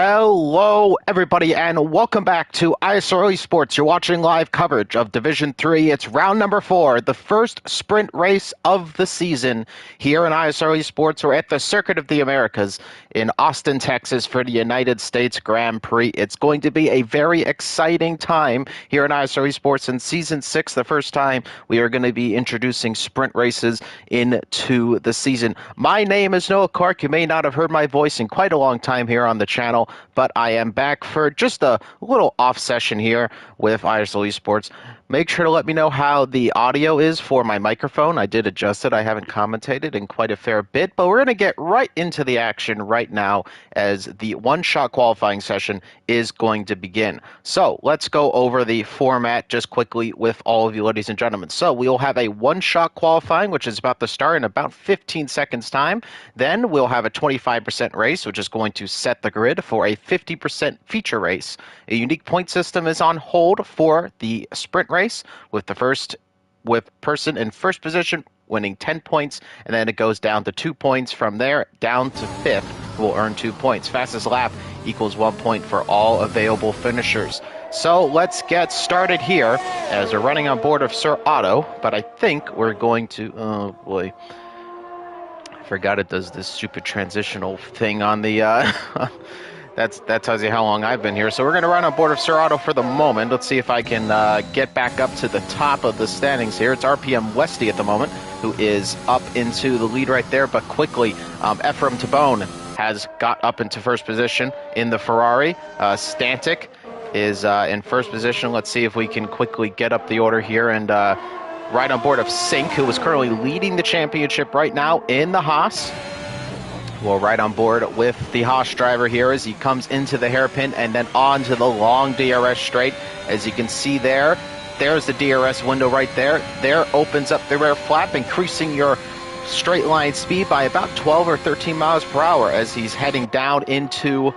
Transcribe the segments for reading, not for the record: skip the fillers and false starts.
Hello, everybody, and welcome back to ISRL Esports. You're watching live coverage of Division 3. It's round number 4, the first sprint race of the season here in ISRL Esports. We're at the Circuit of the Americas in Austin, Texas for the United States Grand Prix. It's going to be a very exciting time here in ISRL Esports in Season 6, the first time we are going to be introducing sprint races into the season. My name is Noah Clark. You may not have heard my voice in quite a long time here on the channel, but I am back for just a little off session here with ISRL Esports. Make sure to let me know how the audio is for my microphone. I did adjust it. I haven't commentated in quite a fair bit, but we're going to get right into the action right now as the one-shot qualifying session is going to begin. So let's go over the format just quickly with all of you ladies and gentlemen. So we'll have a one-shot qualifying, which is about to start in about 15 seconds time. Then we'll have a 25% race, which is going to set the grid for a 50% feature race. A unique point system is on hold for the sprint race, with person in first position winning 10 points, and then it goes down to 2 points from there down to fifth, who will earn 2 points. Fastest lap equals 1 point for all available finishers. So let's get started here as we're running on board of Sir Otto, but I think we're going to, oh boy, I forgot it does this stupid transitional thing on the that tells you how long I've been here. So we're going to run on board of Sir Otto for the moment. Let's see if I can get back up to the top of the standings here. It's RPM Westy at the moment, who is up into the lead right there. But quickly, Ephraim Tabone has got up into first position in the Ferrari. Stantic is in first position. Let's see if we can quickly get up the order here and ride on board of Sink, who is currently leading the championship right now in the Haas. We'll ride on board with the Haas driver here as he comes into the hairpin and then on to the long DRS straight. As you can see there, there's the DRS window right there. There opens up the rear flap, increasing your straight line speed by about 12 or 13 miles per hour as he's heading down into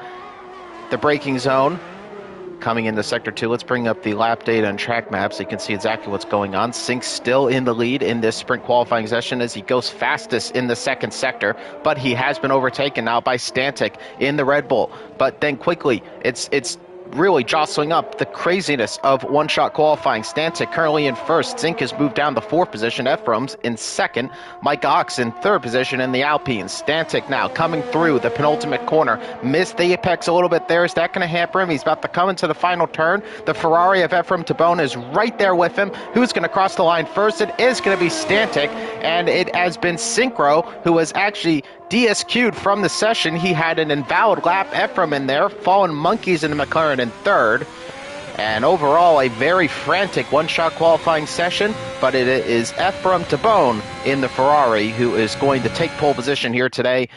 the braking zone. Coming into Sector 2, let's bring up the lap data and track map so you can see exactly what's going on. Sink's still in the lead in this sprint qualifying session as he goes fastest in the second sector, but he has been overtaken now by Stantic in the Red Bull. But then quickly, it's really jostling up the craziness of one-shot qualifying. Stantic currently in first. Zink has moved down the fourth position. Ephraim's in second. Mike Ox in third position in the Alpine. Stantic now coming through the penultimate corner. Missed the apex a little bit there. Is that going to hamper him? He's about to come into the final turn. The Ferrari of Ephraim Tabone is right there with him. Who's going to cross the line first? It is going to be Stantic, and it has been Synchro, who was actually DSQ'd from the session. He had an invalid lap. Ephraim in there. Fallen Monkeys in the McLaren in third. And overall, a very frantic one-shot qualifying session, but it is Ephraim Tabone in the Ferrari who is going to take pole position here today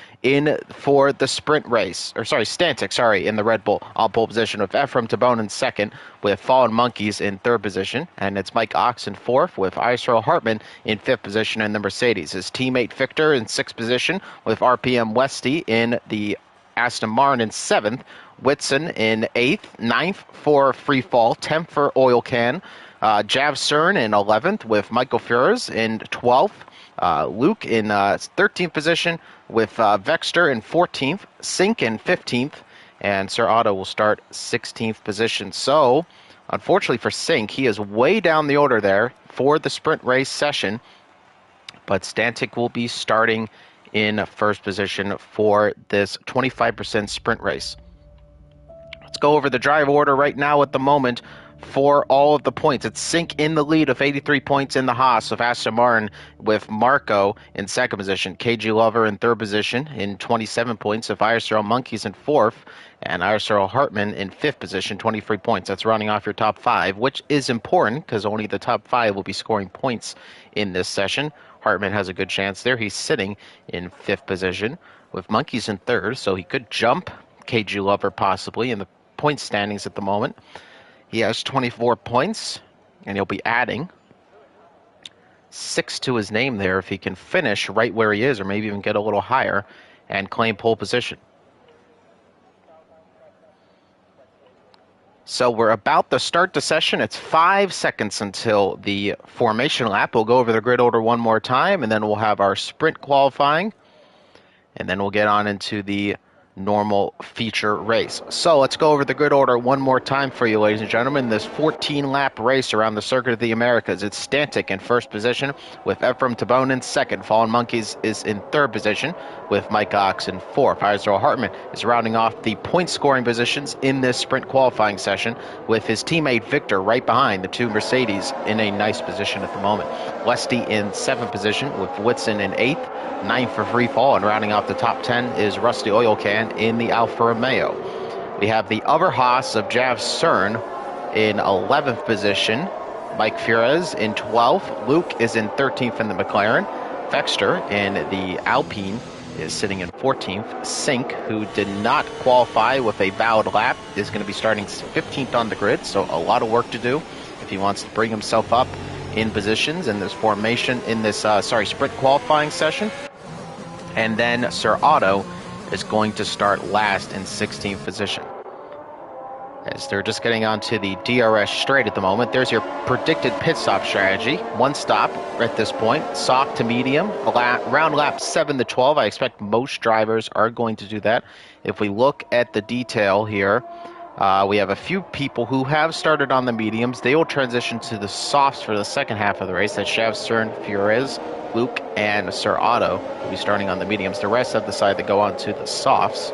for the sprint race. Stantic, in the Red Bull on pole position, with Ephraim Tabone in second, with Fallen Monkeys in third position, and it's Mike Ox in fourth, with ISRL Hartman in fifth position in the Mercedes. His teammate Victor in sixth position, with RPM Westy in the Aston Martin in seventh, Whitson in 8th, 9th for Free Fall, 10th for Oil Can, Jav Cern in 11th with Michael Fures in 12th, Luke in 13th position with Vexter in 14th, Sink in 15th, and Sir Otto will start 16th position. So, unfortunately for Sink, he is way down the order there for the sprint race session, but Stantic will be starting in first position for this 25% sprint race. Let's go over the drive order right now at the moment for all of the points. It's Sink in the lead of 83 points in the Haas of Aston Martin, with Marco in second position, KG Lover in third position in 27 points, of ISRL Monkeys in fourth, and ISRL Hartman in fifth position, 23 points. That's running off your top five, which is important because only the top five will be scoring points in this session. Hartman has a good chance there. He's sitting in fifth position with Monkeys in third, so he could jump KG Lover possibly in the point standings at the moment. He has 24 points, and he'll be adding 6 to his name there if he can finish right where he is, or maybe even get a little higher and claim pole position. So we're about to start the session. It's 5 seconds until the formation lap. We'll go over the grid order one more time, and then we'll have our sprint qualifying, and then we'll get on into the normal feature race. So let's go over the grid order one more time for you, ladies and gentlemen. This 14-lap race around the Circuit of the Americas. It's Stantic in first position with Ephraim Tabone in second. Fallen Monkeys is in third position with Mike Ox in fourth. ISRL Hartman is rounding off the point-scoring positions in this sprint qualifying session with his teammate Victor right behind the two Mercedes in a nice position at the moment. Lesty in seventh position with Whitson in eighth. Ninth for free fall, and rounding off the top 10 is Rusty Oil Can in the Alfa Romeo. We have the other Haas of Jav Cern in 11th position. Mike Furez in 12th. Luke is in 13th in the McLaren. Fexter in the Alpine is sitting in 14th. Sink, who did not qualify with a valid lap, is going to be starting 15th on the grid, so a lot of work to do if he wants to bring himself up in positions in this formation, in this sprint qualifying session. And then Sir Otto is going to start last in 16th position. As they're just getting onto the DRS straight at the moment, there's your predicted pit stop strategy. One stop at this point, soft to medium, around lap 7 to 12. I expect most drivers are going to do that. If we look at the detail here, we have a few people who have started on the mediums. They will transition to the softs for the second half of the race. That's Shav, Cern, Furez, Luke, and Sir Otto will be starting on the mediums. The rest have decided to go on to the softs.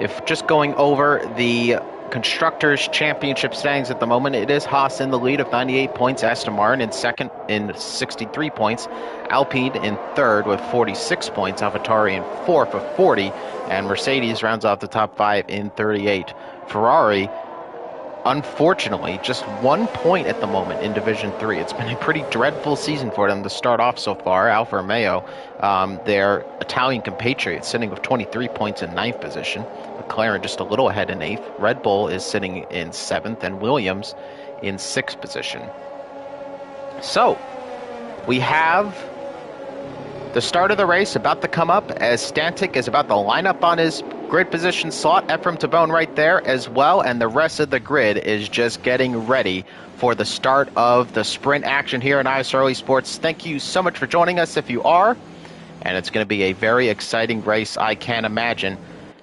If just going over the Constructors' Championship standings at the moment, it is Haas in the lead of 98 points, Aston Martin in second in 63 points, Alpine in third with 46 points, AlphaTauri in fourth with 40, and Mercedes rounds off the top 5 in 38. Ferrari, unfortunately, just 1 point at the moment in Division 3. It's been a pretty dreadful season for them to start off so far. Alfa Romeo, their Italian compatriots, sitting with 23 points in 9th position. McLaren just a little ahead in 8th. Red Bull is sitting in 7th, and Williams in 6th position. So, we have the start of the race about to come up as Stantic is about to line up on his grid position slot. Ephraim Tabone right there as well, and the rest of the grid is just getting ready for the start of the sprint action here in ISRL Esports. Thank you so much for joining us if you are, and it's going to be a very exciting race, I can imagine,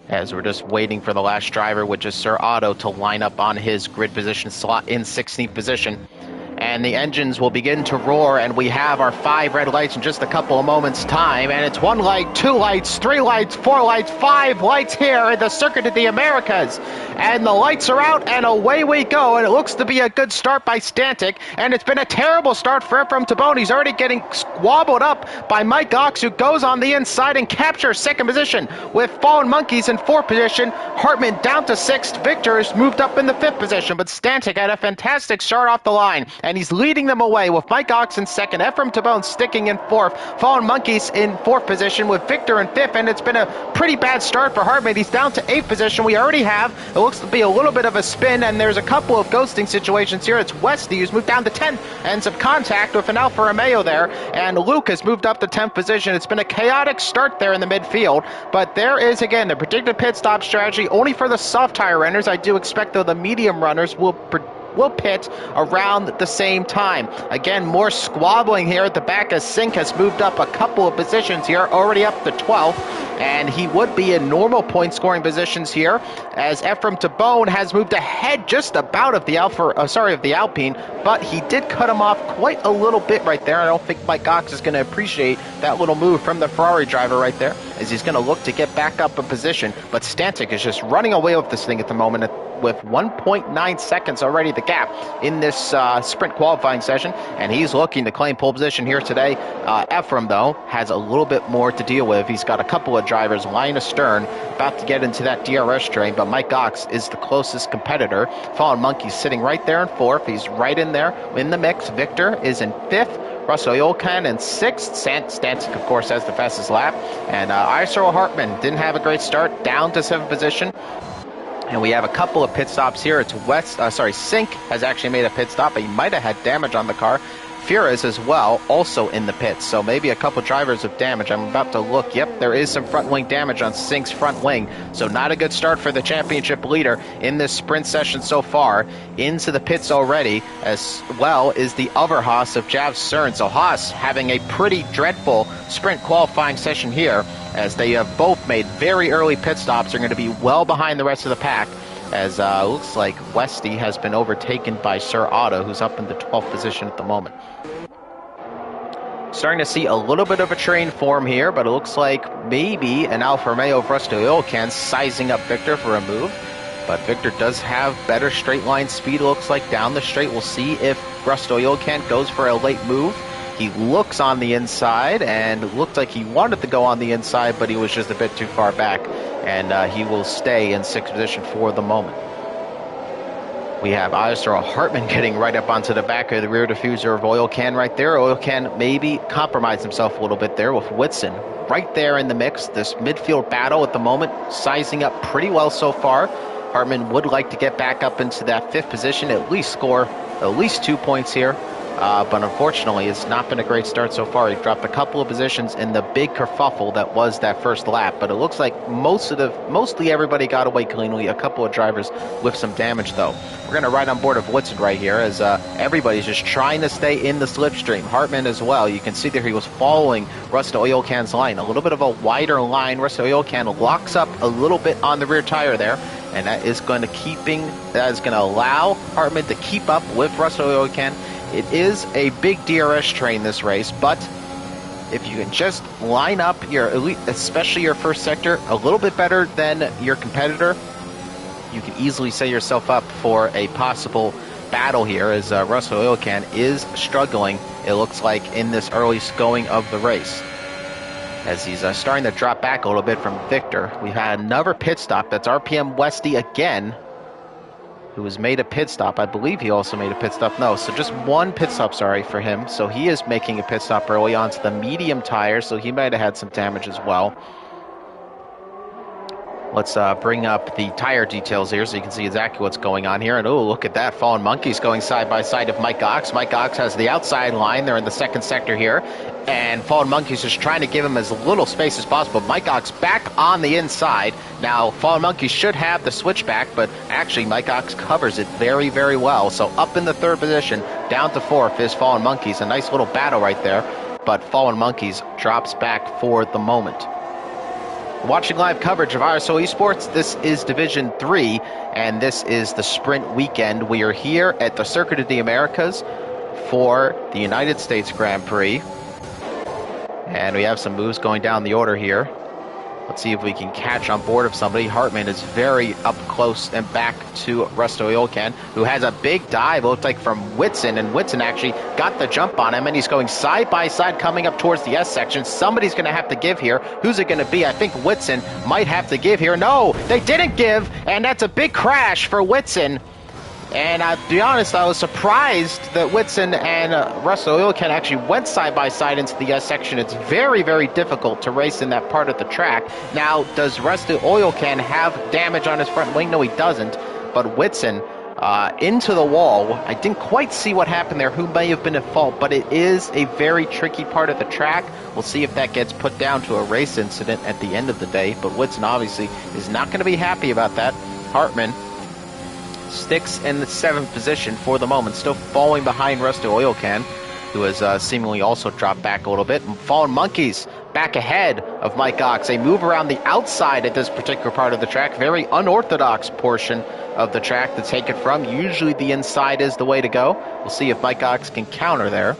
as we're just waiting for the last driver, which is Sir Otto, to line up on his grid position slot in 16th position. And the engines will begin to roar, and we have our 5 red lights in just a couple of moments' time. And it's 1 light, 2 lights, 3 lights, 4 lights, 5 lights here in the Circuit of the Americas. And the lights are out, and away we go. And it looks to be a good start by Stantic. And it's been a terrible start for Ephraim Tabone. He's already getting squabbled up by Mike Ox, who goes on the inside and captures 2nd position with Fallen Monkeys in 4th position. Hartman down to 6th. Victor has moved up in the 5th position. But Stantic had a fantastic start off the line, and he's leading them away with Mike Ox in 2nd, Ephraim Tabone sticking in 4th, Fallen Monkeys in 4th position with Victor in 5th, and it's been a pretty bad start for Hartman. He's down to 8th position. We already have, it looks to be a little bit of a spin, and there's a couple of ghosting situations here. It's Westy who's moved down to 10th, and some contact with an Alfa Romeo there, and Luke has moved up to 10th position. It's been a chaotic start there in the midfield, but there is, again, the predicted pit stop strategy only for the soft tire runners. I do expect, though, the medium runners will pit around the same time. Again, more squabbling here at the back as Sink has moved up a couple of positions here, already up to 12th, and he would be in normal point scoring positions here as Ephraim Tabone has moved ahead just about of the Alpine, but he did cut him off quite a little bit right there. I don't think Mike Ox is going to appreciate that little move from the Ferrari driver right there, as he's going to look to get back up in position, but Stantic is just running away with this thing at the moment with 1.9 seconds already the gap in this sprint qualifying session, and he's looking to claim pole position here today. Ephraim, though, has a little bit more to deal with. He's got a couple of drivers lying astern, about to get into that DRS train, but Mike Ox is the closest competitor. Fallen Monkey's sitting right there in 4th. He's right in there in the mix. Victor is in 5th. Russell Yolkan in 6th. Stantic, of course, has the fastest lap. And ISRL Hartman didn't have a great start, down to 7th position. And we have a couple of pit stops here. It's Sink has actually made a pit stop, but he might have had damage on the car. Furious as well, also in the pits. So maybe a couple drivers of damage. I'm about to look. Yep, there is some front wing damage on Sink's front wing. So not a good start for the championship leader in this sprint session so far. Into the pits already, as well is the other Haas of Jav Cern. So Haas having a pretty dreadful sprint qualifying session here, as they have both made very early pit stops. They're going to be well behind the rest of the pack, as looks like Westy has been overtaken by Sir Otto, who's up in the 12th position at the moment. Starting to see a little bit of a train form here, but it looks like maybe an Alfa Romeo of Rusty Oil Can sizing up Victor for a move. But Victor does have better straight line speed, looks like, down the straight. We'll see if Rusty Oil Can goes for a late move. He looks on the inside, and it looked like he wanted to go on the inside, but he was just a bit too far back. And he will stay in 6th position for the moment. We have ISRL Hartman getting right up onto the back of the rear diffuser of Oil Can right there. Oil Can maybe compromised himself a little bit there with Whitson right there in the mix. This midfield battle at the moment sizing up pretty well so far. Hartman would like to get back up into that 5th position, at least score at least 2 points here. But unfortunately, it's not been a great start so far. He dropped a couple of positions in the big kerfuffle that was that first lap. But it looks like mostly everybody got away cleanly. A couple of drivers with some damage, though. We're going to ride on board of Woodson right here, as everybody's just trying to stay in the slipstream. Hartman as well. You can see there he was following Rusty Oil Can's line. A little bit of a wider line. Rusty Oil Can locks up a little bit on the rear tire there. And that is going to allow Hartman to keep up with Rusty Oil Can. It is a big DRS train, this race, but if you can just line up your elite, especially your first sector, a little bit better than your competitor, you can easily set yourself up for a possible battle here, as Russell Oil Can is struggling, it looks like, in this early going of the race. As he's starting to drop back a little bit from Victor. We've had another pit stop. That's RPM Westy again, who has made a pit stop. I believe he also made a pit stop. No, so just one pit stop, sorry, for him. So he is making a pit stop early onto the medium tire, so he might have had some damage as well. Let's bring up the tire details here so you can see exactly what's going on here. And oh, look at that. Fallen Monkeys going side by side of Mike Ox. Mike Ox has the outside line. They're in the 2nd sector here. And Fallen Monkeys just trying to give him as little space as possible. Mike Ox back on the inside. Now, Fallen Monkeys should have the switchback, but actually Mike Ox covers it very, very well. So up in the 3rd position, down to 4th is Fallen Monkeys. A nice little battle right there. But Fallen Monkeys drops back for the moment. Watching live coverage of ISRL Esports, this is Division 3, and this is the sprint weekend. We are here at the Circuit of the Americas for the United States Grand Prix. And we have some moves going down the order here. Let's see if we can catch on board of somebody. Hartman is very up close and back to Rusty Oil Can, who has a big dive, it looked like, from Whitson, and Whitson actually got the jump on him, and he's going side by side coming up towards the S section. Somebody's going to have to give here. Who's it going to be? I think Whitson might have to give here. No, they didn't give, and that's a big crash for Whitson. And to be honest, I was surprised that Whitson and Rusty Oil Can actually went side by side into the S section. It's very, very difficult to race in that part of the track. Now, does Rusty Oil Can have damage on his front wing? No, he doesn't. But Whitson into the wall. I didn't quite see what happened there, who may have been at fault, but it is a very tricky part of the track. We'll see if that gets put down to a race incident at the end of the day. But Whitson obviously is not going to be happy about that. Hartman sticks in the 7th position for the moment, still falling behind Rusty Oil Can, who has seemingly also dropped back a little bit. And Fallen Monkeys back ahead of Mike Ox. They move around the outside at this particular part of the track. Very unorthodox portion of the track to take it from. Usually the inside is the way to go. We'll see if Mike Ox can counter there.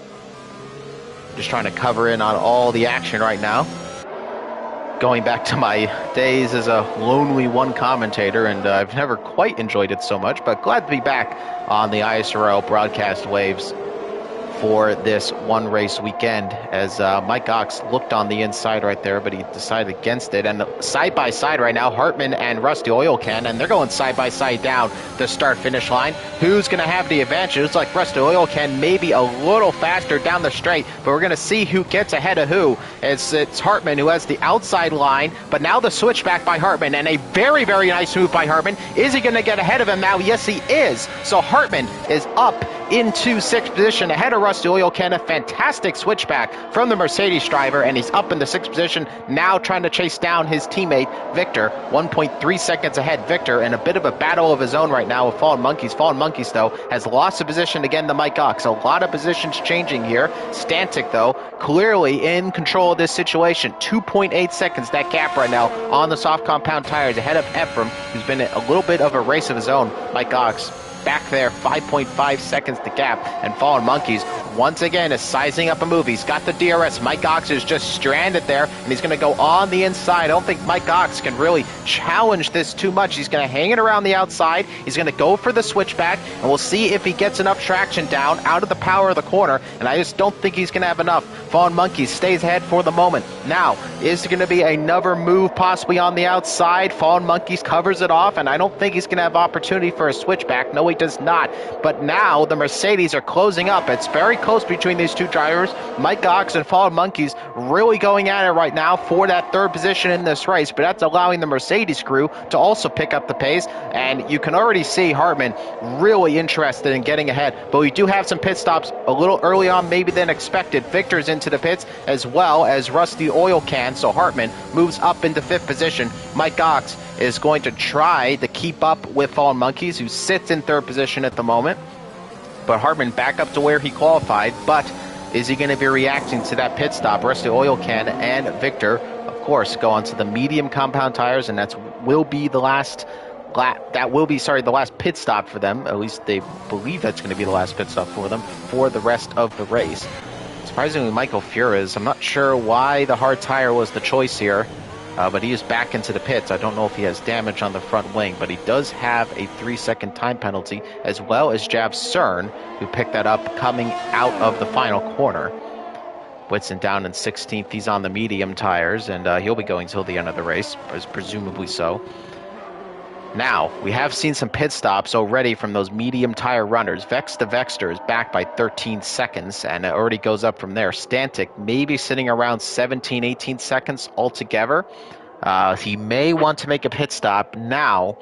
Just trying to cover in on all the action right now. Going back to my days as a lonely one commentator, and I've never quite enjoyed it so much, but glad to be back on the ISRL broadcast waves for this one race weekend, as Mike Ox looked on the inside right there, but he decided against it. And side by side right now, Hartman and Rusty Oil Can, and they're going side by side down the start finish line. Who's going to have the advantage? It looks like Rusty Oil Can maybe a little faster down the straight, but we're going to see who gets ahead of who. It's Hartman who has the outside line, but now the switchback by Hartman, and a very, very nice move by Hartman. Is he going to get ahead of him now? Yes, he is. So Hartman is up into 6th position ahead of Rusty Oil Can. A fantastic switchback from the Mercedes driver, and he's up into 6th position, now trying to chase down his teammate, Victor. 1.3 seconds ahead, Victor, in a bit of a battle of his own right now with Fallen Monkeys. Fallen Monkeys, though, has lost a position again to Mike Ox. A lot of positions changing here. Stantic, though, clearly in control of this situation. 2.8 seconds, that gap right now on the soft compound tires ahead of Ephraim, who's been in a little bit of a race of his own. Mike Ox back there, 5.5 seconds to gap, and Fallen Monkeys once again is sizing up a move. He's got the DRS. Mike Ox is just stranded there, and he's going to go on the inside. I don't think Mike Ox can really challenge this too much. He's going to hang it around the outside. He's going to go for the switchback, and we'll see if he gets enough traction down out of the power of the corner, and I just don't think he's going to have enough. Fallen Monkeys stays ahead for the moment. Now, is there going to be another move possibly on the outside? Fallen Monkeys covers it off, and I don't think he's going to have opportunity for a switchback. No, he does not. But now the Mercedes are closing up. It's very close between these two drivers. Mike Ox and Fallen Monkeys really going at it right now for that 3rd position in this race, but that's allowing the Mercedes crew to also pick up the pace, and you can already see Hartman really interested in getting ahead. But we do have some pit stops a little early on maybe than expected. Victor's into the pits as well as Rusty Oil Can, so Hartman moves up into 5th position. Mike Ox is going to try to keep up with Fallen Monkeys, who sits in 3rd position at the moment. But Hartman back up to where he qualified, but is he going to be reacting to that pit stop? Rusty Oil Can and Victor, of course, go onto the medium compound tires, and that will be the last the last pit stop for them. At least they believe that's going to be the last pit stop for them for the rest of the race. Surprisingly, Michael Fures, I'm not sure why the hard tire was the choice here, but he is back into the pits. I don't know if he has damage on the front wing, but he does have a 3-second time penalty, as well as Jav Cern, who picked that up coming out of the final corner. Whitson down in 16th. He's on the medium tires, and he'll be going till the end of the race, presumably so. Now, we have seen some pit stops already from those medium tire runners. Vex the Vexter is back by 13 seconds, and it already goes up from there. Stantic maybe sitting around 17, 18 seconds altogether. He may want to make a pit stop now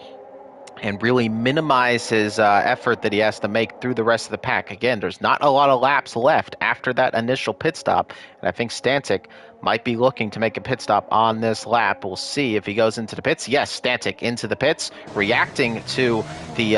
and really minimize his effort that he has to make through the rest of the pack. Again, there's not a lot of laps left after that initial pit stop, and I think Stantic might be looking to make a pit stop on this lap. We'll see if he goes into the pits. Yes, Stantic into the pits, reacting to the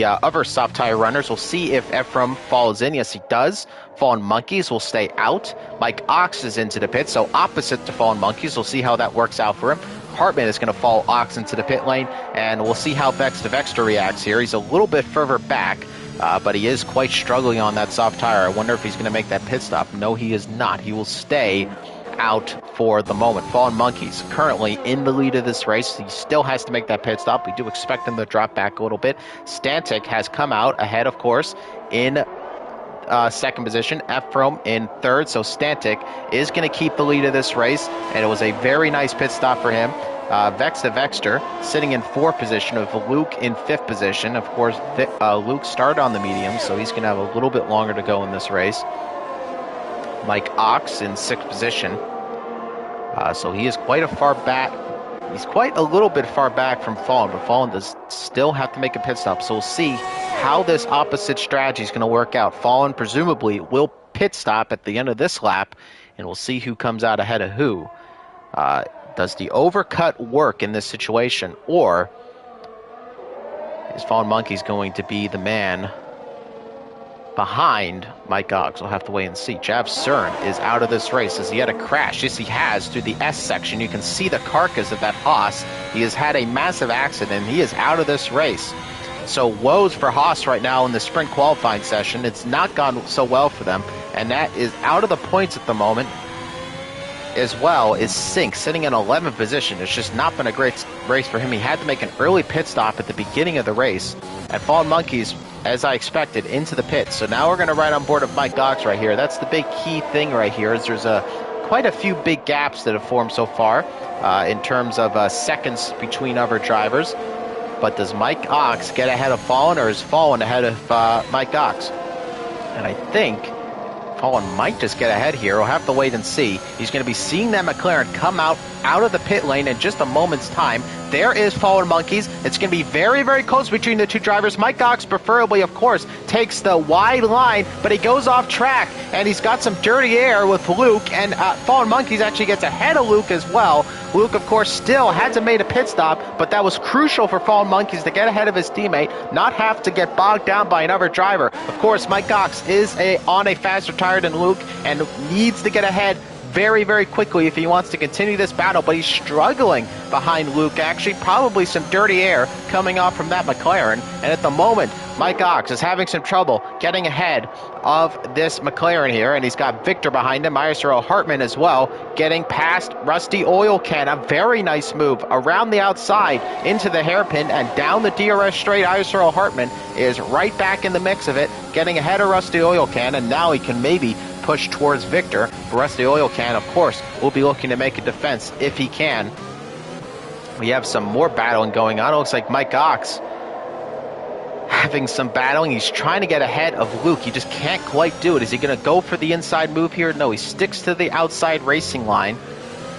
other soft tire runners. We'll see if Ephraim follows in. Yes, he does. Fallen Monkeys will stay out. Mike Ox is into the pits, so opposite to Fallen Monkeys. We'll see how that works out for him. Hartman is going to follow Ox into the pit lane, and we'll see how Vex the Vexter reacts here. He's a little bit further back, but he is quite struggling on that soft tire. I wonder if he's going to make that pit stop. No, he is not. He will stay out for the moment. Fallen Monkeys currently in the lead of this race. He still has to make that pit stop. We do expect him to drop back a little bit. Stantic has come out ahead, of course, in 2nd position. Ephraim in 3rd. So Stantic is going to keep the lead of this race, and it was a very nice pit stop for him. Vex the Vexter sitting in 4th position, with Luke in 5th position. Of course, Luke started on the medium, so he's going to have a little bit longer to go in this race. Mike Ox in 6th position. So he is quite a far back. He's quite a little bit far back from Fallen, but Fallen does still have to make a pit stop. So we'll see how this opposite strategy is going to work out. Fallen presumably will pit stop at the end of this lap, and we'll see who comes out ahead of who. Does the overcut work in this situation, or is Fallen Monkeys going to be the man behind Mike Ox? We'll have to wait and see. Jav Cern is out of this race. Has he had a crash? Yes, he has, through the S section. You can see the carcass of that Haas. He has had a massive accident. He is out of this race. So woes for Haas right now in the sprint qualifying session. It's not gone so well for them, and that is out of the points at the moment. As well is Sink, sitting in 11th position. It's just not been a great race for him. He had to make an early pit stop at the beginning of the race. And Fallen Monkeys, as I expected, into the pits. So now we're going to ride on board of Mike Ox right here. That's the big key thing right here, is there's quite a few big gaps that have formed so far in terms of seconds between other drivers. But does Mike Ox get ahead of Fallen, or is Fallen ahead of Mike Ox? And I think Fallen might just get ahead here. We'll have to wait and see. He's going to be seeing that McLaren come out of the pit lane in just a moment's time. there is Fallen Monkeys. It's going to be very, very close between the two drivers. Mike Cox, preferably, of course, takes the wide line, but he goes off track, and he's got some dirty air with Luke, and Fallen Monkeys actually gets ahead of Luke as well. Luke, of course, still hasn't made a pit stop, but that was crucial for Fallen Monkeys to get ahead of his teammate, not have to get bogged down by another driver. Of course, Mike Cox is on a faster tire than Luke and needs to get ahead very, very quickly if he wants to continue this battle, but he's struggling behind Luke. Actually, probably some dirty air coming off from that McLaren, and at the moment, Mike Cox is having some trouble getting ahead of this McLaren here, and he's got Victor behind him, ISRL Hartman as well, getting past Rusty Oil Can. A very nice move around the outside into the hairpin and down the DRS straight. ISRL Hartman is right back in the mix of it, getting ahead of Rusty Oil Can, and now he can maybe push towards Victor. Rusty Oil Can, of course, will be looking to make a defense if he can. We have some more battling going on. It looks like Mike Cox having some battling. He's trying to get ahead of Luke. He just can't quite do it. Is he going to go for the inside move here? No, he sticks to the outside racing line,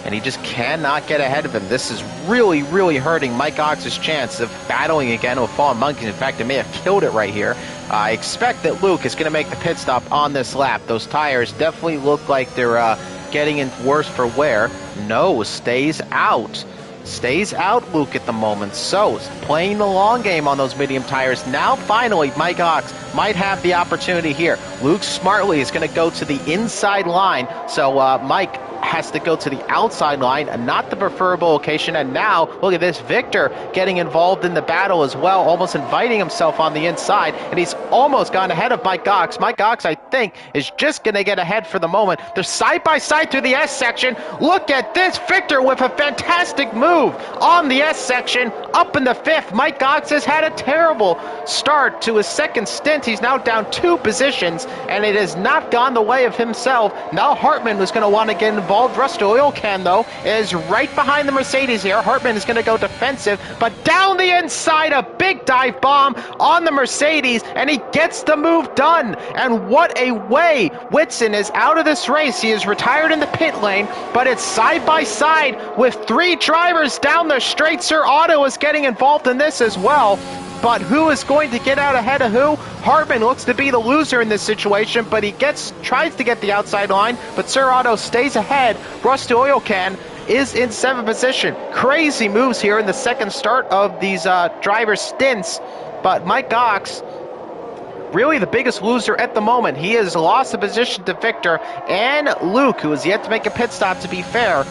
and he just cannot get ahead of him. This is really, really hurting Mike Cox's chance of battling again with Fallen Monkeys. In fact, it may have killed it right here. I expect that Luke is going to make the pit stop on this lap. Those tires definitely look like they're getting in worse for wear. No, stays out. Stays out, Luke, at the moment. So, playing the long game on those medium tires. Now, finally, Mike Cox might have the opportunity here. Luke smartly is going to go to the inside line. So, Mike has to go to the outside line, not the preferable location. And now, look at this, Victor getting involved in the battle as well, almost inviting himself on the inside, and he's almost gone ahead of Mike Cox. Mike Cox, I think, is just going to get ahead for the moment. They're side by side through the S section. Look at this, Victor with a fantastic move on the S section, up in the fifth. Mike Cox has had a terrible start to his second stint. He's now down 2 positions, and it has not gone the way of himself. Now Hartman was going to want to get involved. Rusty Oil Can, though, is right behind the Mercedes here. Hartman is going to go defensive, but down the inside, a big dive bomb on the Mercedes, and he gets the move done. And what a way. Whitson is out of this race. He is retired in the pit lane, but it's side by side with 3 drivers down the straight. Sir Otto is getting involved in this as well. But who is going to get out ahead of who? Hartman looks to be the loser in this situation, but he tries to get the outside line, but Sir Otto stays ahead. Rusty Oil Can is in 7th position. Crazy moves here in the second start of these driver stints, but Mike Cox, really the biggest loser at the moment. He has lost the position to Victor and Luke, who has yet to make a pit stop, to be fair.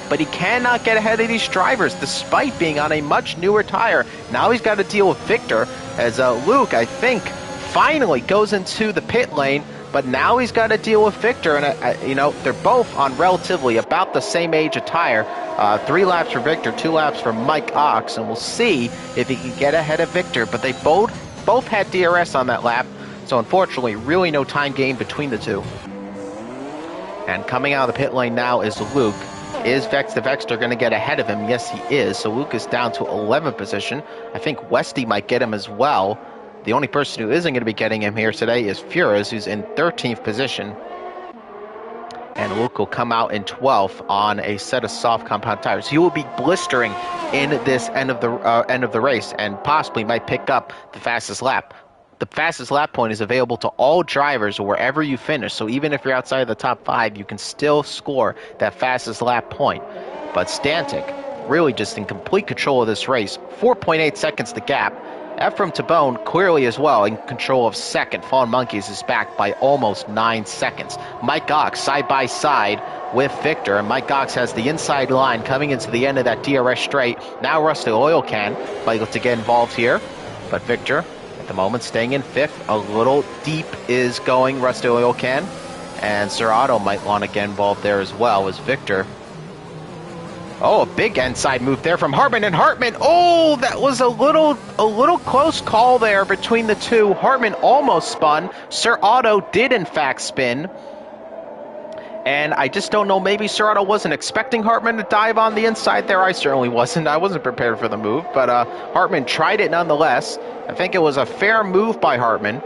But he cannot get ahead of these drivers despite being on a much newer tire. Now he's got to deal with Victor as Luke, I think, finally goes into the pit lane. But now he's got to deal with Victor. And, you know, they're both on relatively about the same age of tire. 3 laps for Victor, 2 laps for Mike Cox. And we'll see if he can get ahead of Victor. But they both had DRS on that lap. So unfortunately, really no time gain between the two. And coming out of the pit lane now is Luke. Is Vex the Vexter going to get ahead of him? Yes, he is. So Luke is down to 11th position. I think Westy might get him as well. The only person who isn't going to be getting him here today is Furious, who's in 13th position. And Luke will come out in 12th on a set of soft compound tires. He will be blistering in this end of the race and possibly might pick up the fastest lap. The fastest lap point is available to all drivers wherever you finish. So even if you're outside of the top 5, you can still score that fastest lap point. But Stantic really just in complete control of this race. 4.8 seconds the gap. Ephraim Tabone clearly as well in control of second. Fallen Monkeys is back by almost 9 seconds. Mike Cox side by side with Victor, and Mike Cox has the inside line coming into the end of that DRS straight. Now Rusty Oil Can might to get involved here, but Victor at the moment staying in 5th. A little deep is going Rusty Oil Can, and Sir Otto might want to get involved there as well as Victor. Oh, a big inside move there from Hartman, and Hartman, oh, that was a little close call there between the two. Hartman almost spun. Sir Otto did in fact spin. And I just don't know, maybe Sir Otto wasn't expecting Hartman to dive on the inside there. I certainly wasn't. I wasn't prepared for the move, but Hartman tried it nonetheless. I think it was a fair move by Hartman.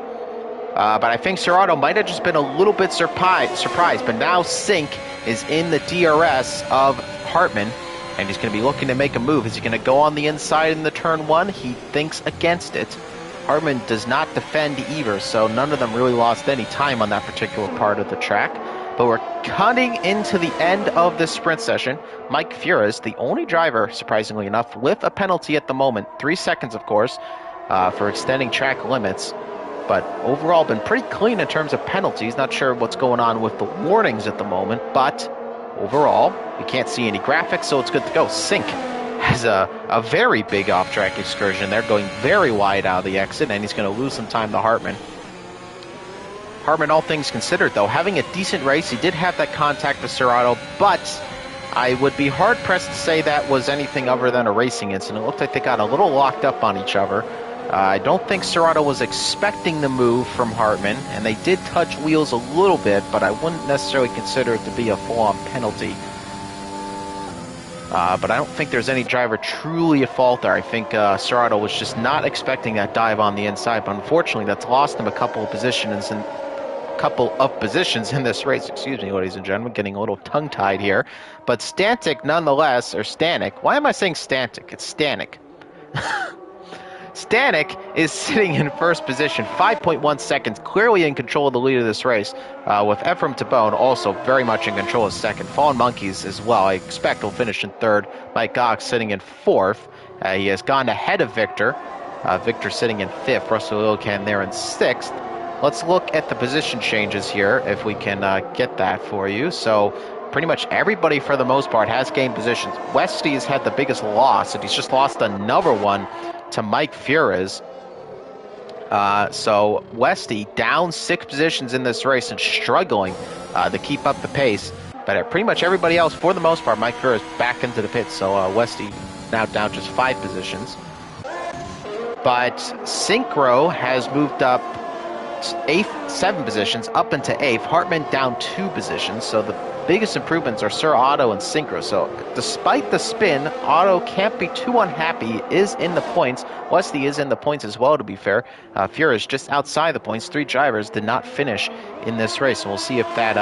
But I think Sir Otto might have just been a little bit surprised. But now Sync is in the DRS of Hartman. and he's going to be looking to make a move. Is he going to go on the inside in the turn one? He thinks against it. Hartman does not defend either, so none of them really lost any time on that particular part of the track. But we're cutting into the end of this sprint session. Mike Fures, the only driver, surprisingly enough, with a penalty at the moment. 3 seconds, of course, for extending track limits. But overall, been pretty clean in terms of penalties. Not sure what's going on with the warnings at the moment, but overall, we can't see any graphics, so it's good to go. Sink has a very big off-track excursion there, going very wide out of the exit, and he's going to lose some time to Hartman. Hartman, all things considered, though, having a decent race. He did have that contact with Serrato, but I would be hard-pressed to say that was anything other than a racing incident. It looked like they got a little locked up on each other. I don't think Serrato was expecting the move from Hartman, and they did touch wheels a little bit, but I wouldn't necessarily consider it to be a full-on penalty. But I don't think there's any driver truly at fault there. I think Serrato was just not expecting that dive on the inside, but unfortunately that's lost him a couple of positions in this race. Excuse me, ladies and gentlemen, getting a little tongue-tied here. But Stanek, nonetheless, or Stanek. Why am I saying Stanek? It's Stanek. Stanek is sitting in first position, 5.1 seconds, clearly in control of the lead of this race, with Ephraim Tabone also very much in control of second. Fallen Monkeys as well, I expect will finish in third. Mike Gox sitting in fourth. He has gone ahead of Victor. Victor sitting in fifth, Russell Ilkan there in sixth. Let's look at the position changes here, if we can get that for you. So pretty much everybody, for the most part, has gained positions. Westy has had the biggest loss, and he's just lost another one to Mike Fures. So Westy down 6 positions in this race and struggling to keep up the pace. But pretty much everybody else, for the most part, Mike Fures back into the pits. So Westy now down just 5 positions. But Synchro has moved up 7 positions, up into 8th. Hartman down 2 positions. So the biggest improvements are Sir Otto and Synchro. So despite the spin, Otto can't be too unhappy. He is in the points. Westy is in the points as well, to be fair. Fures just outside the points. 3 drivers did not finish in this race. And we'll see if that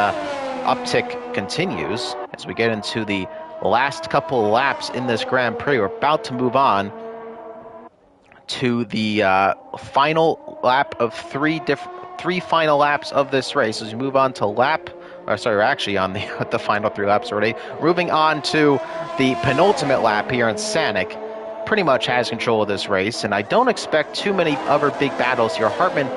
uptick continues as we get into the last couple of laps in this Grand Prix. We're about to move on to the final lap of 3 final laps of this race. As we move on to we're actually on the final 3 laps already. Moving on to the penultimate lap here in Stanek. Pretty much has control of this race, and I don't expect too many other big battles here. Hartman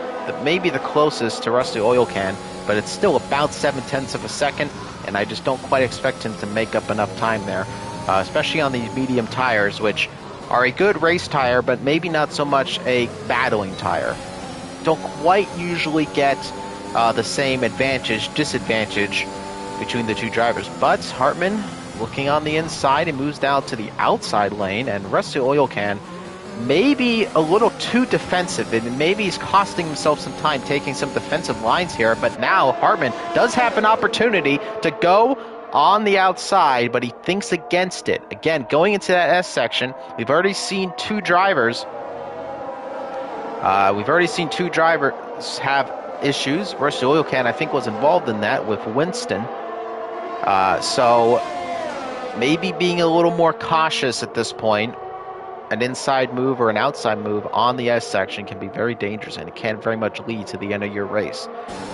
may be the closest to Rusty Oil Can, but it's still about 0.7 of a second, and I just don't quite expect him to make up enough time there, especially on these medium tires, which are a good race tire, but maybe not so much a battling tire. Don't quite usually get the same disadvantage between the 2 drivers. But Hartman looking on the inside and moves down to the outside lane, and Rusty Oil Can maybe a little too defensive, and maybe he's costing himself some time taking some defensive lines here. But now Hartman does have an opportunity to go on the outside, but he thinks against it. Again, going into that S section, we've already seen 2 drivers. Have issues. Rusty Oil Can, I think, was involved in that with Winston. So maybe being a little more cautious at this point. An inside move or an outside move on the S section can be very dangerous, and it can very much lead to the end of your race.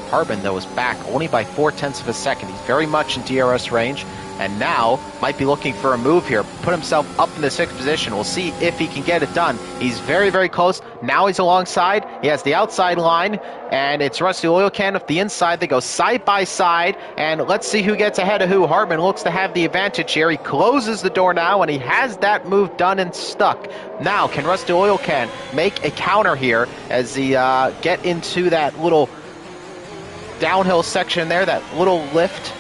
Hartman, though, is back only by 0.4 of a second. He's very much in DRS range, and now might be looking for a move here. Put himself up in the 6th position. We'll see if he can get it done. He's very, very close. Now he's alongside. He has the outside line, and it's Rusty Oil Can with the inside. They go side by side, and let's see who gets ahead of who. Hartman looks to have the advantage here. He closes the door now, and he has that move done and stuck. Now, can Rusty Oil Can make a counter here as he get into that little downhill section there, that little lift?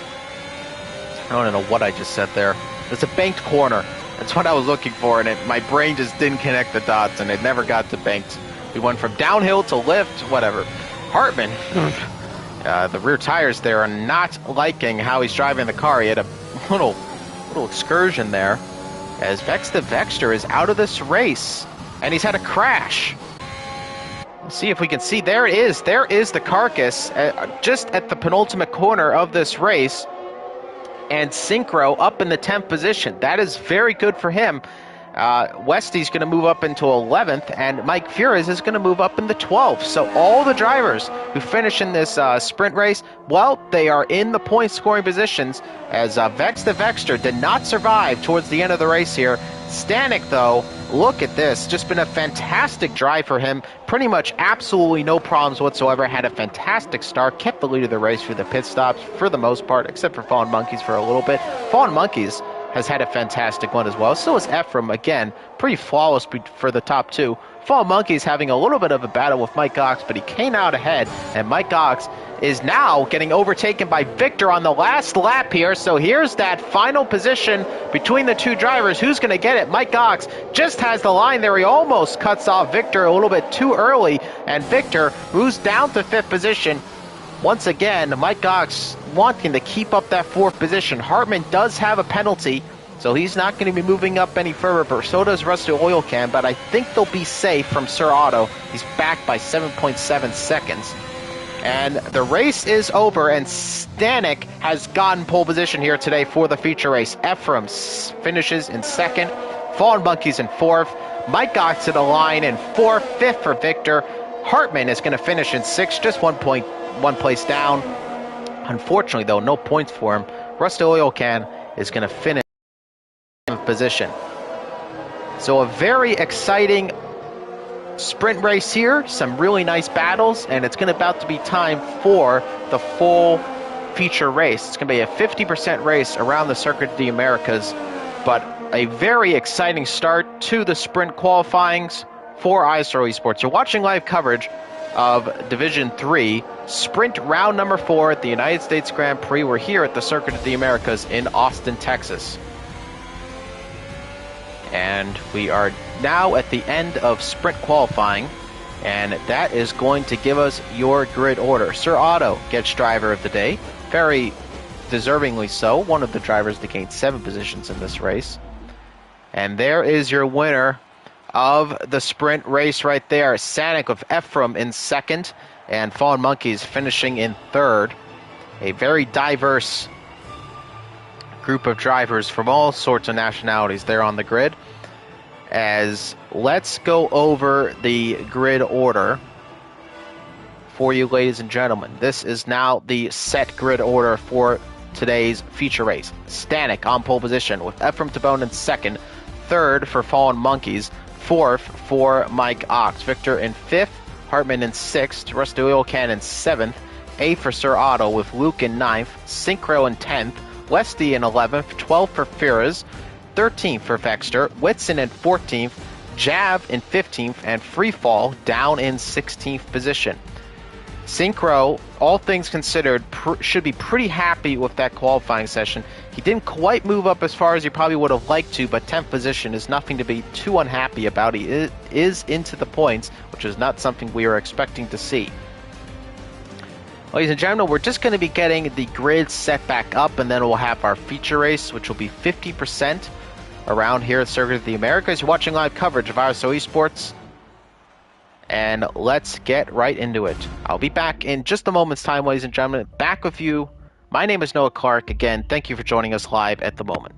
I don't know what I just said there. It's a banked corner. That's what I was looking for, and my brain just didn't connect the dots, and it never got to banked. We went from downhill to lift, whatever. Hartman, the rear tires there are not liking how he's driving the car. He had a little excursion there, as Vex the Vexter is out of this race, and he's had a crash. Let's see if we can see. There it is. There is the carcass just at the penultimate corner of this race. And Synchro up in the 10th position. That is very good for him. Westy's going to move up into 11th, and Mike Furious is going to move up in the 12th. So all the drivers who finish in this sprint race, well, they are in the point-scoring positions, as Vex the Vexter did not survive towards the end of the race here. Stanek, though, look at this. Just been a fantastic drive for him. Pretty much absolutely no problems whatsoever. Had a fantastic start. Kept the lead of the race through the pit stops for the most part, except for Fallen Monkeys for a little bit. Fallen Monkeys has had a fantastic one as well. So is Ephraim, again, pretty flawless for the top two. Fallen Monkeys having a little bit of a battle with Mike Ox, but he came out ahead, and Mike Ox is now getting overtaken by Victor on the last lap here. So here's that final position between the two drivers. Who's going to get it? Mike Ox just has the line there. He almost cuts off Victor a little bit too early, and Victor moves down to 5th position. Once again, Mike Ox wanting to keep up that 4th position. Hartman does have a penalty, so he's not going to be moving up any further, but so does Rusty Oil Can, but I think they'll be safe from Sir Otto. He's back by 7.7 seconds. And the race is over, and Stanek has gotten pole position here today for the feature race. Ephraim finishes in 2nd, Fallen Monkeys in 4th, Mike Ox to the line in 4th, 5th for Victor. Hartman is going to finish in 6th, just 1 place down. Unfortunately, though, no points for him. Rusty Oil Can is going to finish in 7th position. So a very exciting sprint race here, some really nice battles, and it's about to be time for the full feature race. It's going to be a 50% race around the Circuit of the Americas, but a very exciting start to the sprint qualifyings for ISRL Esports. You're watching live coverage of Division 3, sprint round number 4 at the United States Grand Prix. We're here at the Circuit of the Americas in Austin, Texas. And we are now at the end of sprint qualifying, and that is going to give us your grid order. Sir Otto gets driver of the day, very deservingly so, one of the drivers that gained 7 positions in this race. And there is your winner of the sprint race right there. Stanek with Ephraim in 2nd, and Fallen Monkeys finishing in 3rd. A very diverse group of drivers from all sorts of nationalities there on the grid. As let's go over the grid order for you, ladies and gentlemen. This is now the set grid order for today's feature race. Stanek on pole position with Ephraim Tabone in 2nd, 3rd for Fallen Monkeys, 4th for Mike Ox, Victor in 5th, Hartman in 6th, Rusty Oil Can in 7th, 8th for Sir Otto with Luke in 9th, Synchro in 10th, Westy in 11th, 12th for Firas, 13th for Vexter, Whitson in 14th, Jav in 15th, and Freefall down in 16th position. Synchro, all things considered, should be pretty happy with that qualifying session. He didn't quite move up as far as he probably would have liked to, but 10th position is nothing to be too unhappy about. He is into the points, which is not something we were expecting to see. Ladies and gentlemen, we're just going to be getting the grid set back up, and then we'll have our feature race, which will be 50% around here at Circuit of the Americas. You're watching live coverage of ISRL Esports, and let's get right into it. I'll be back in just a moment's time, ladies and gentlemen. Back with you. My name is Noah Clark. Again, thank you for joining us live at the moment.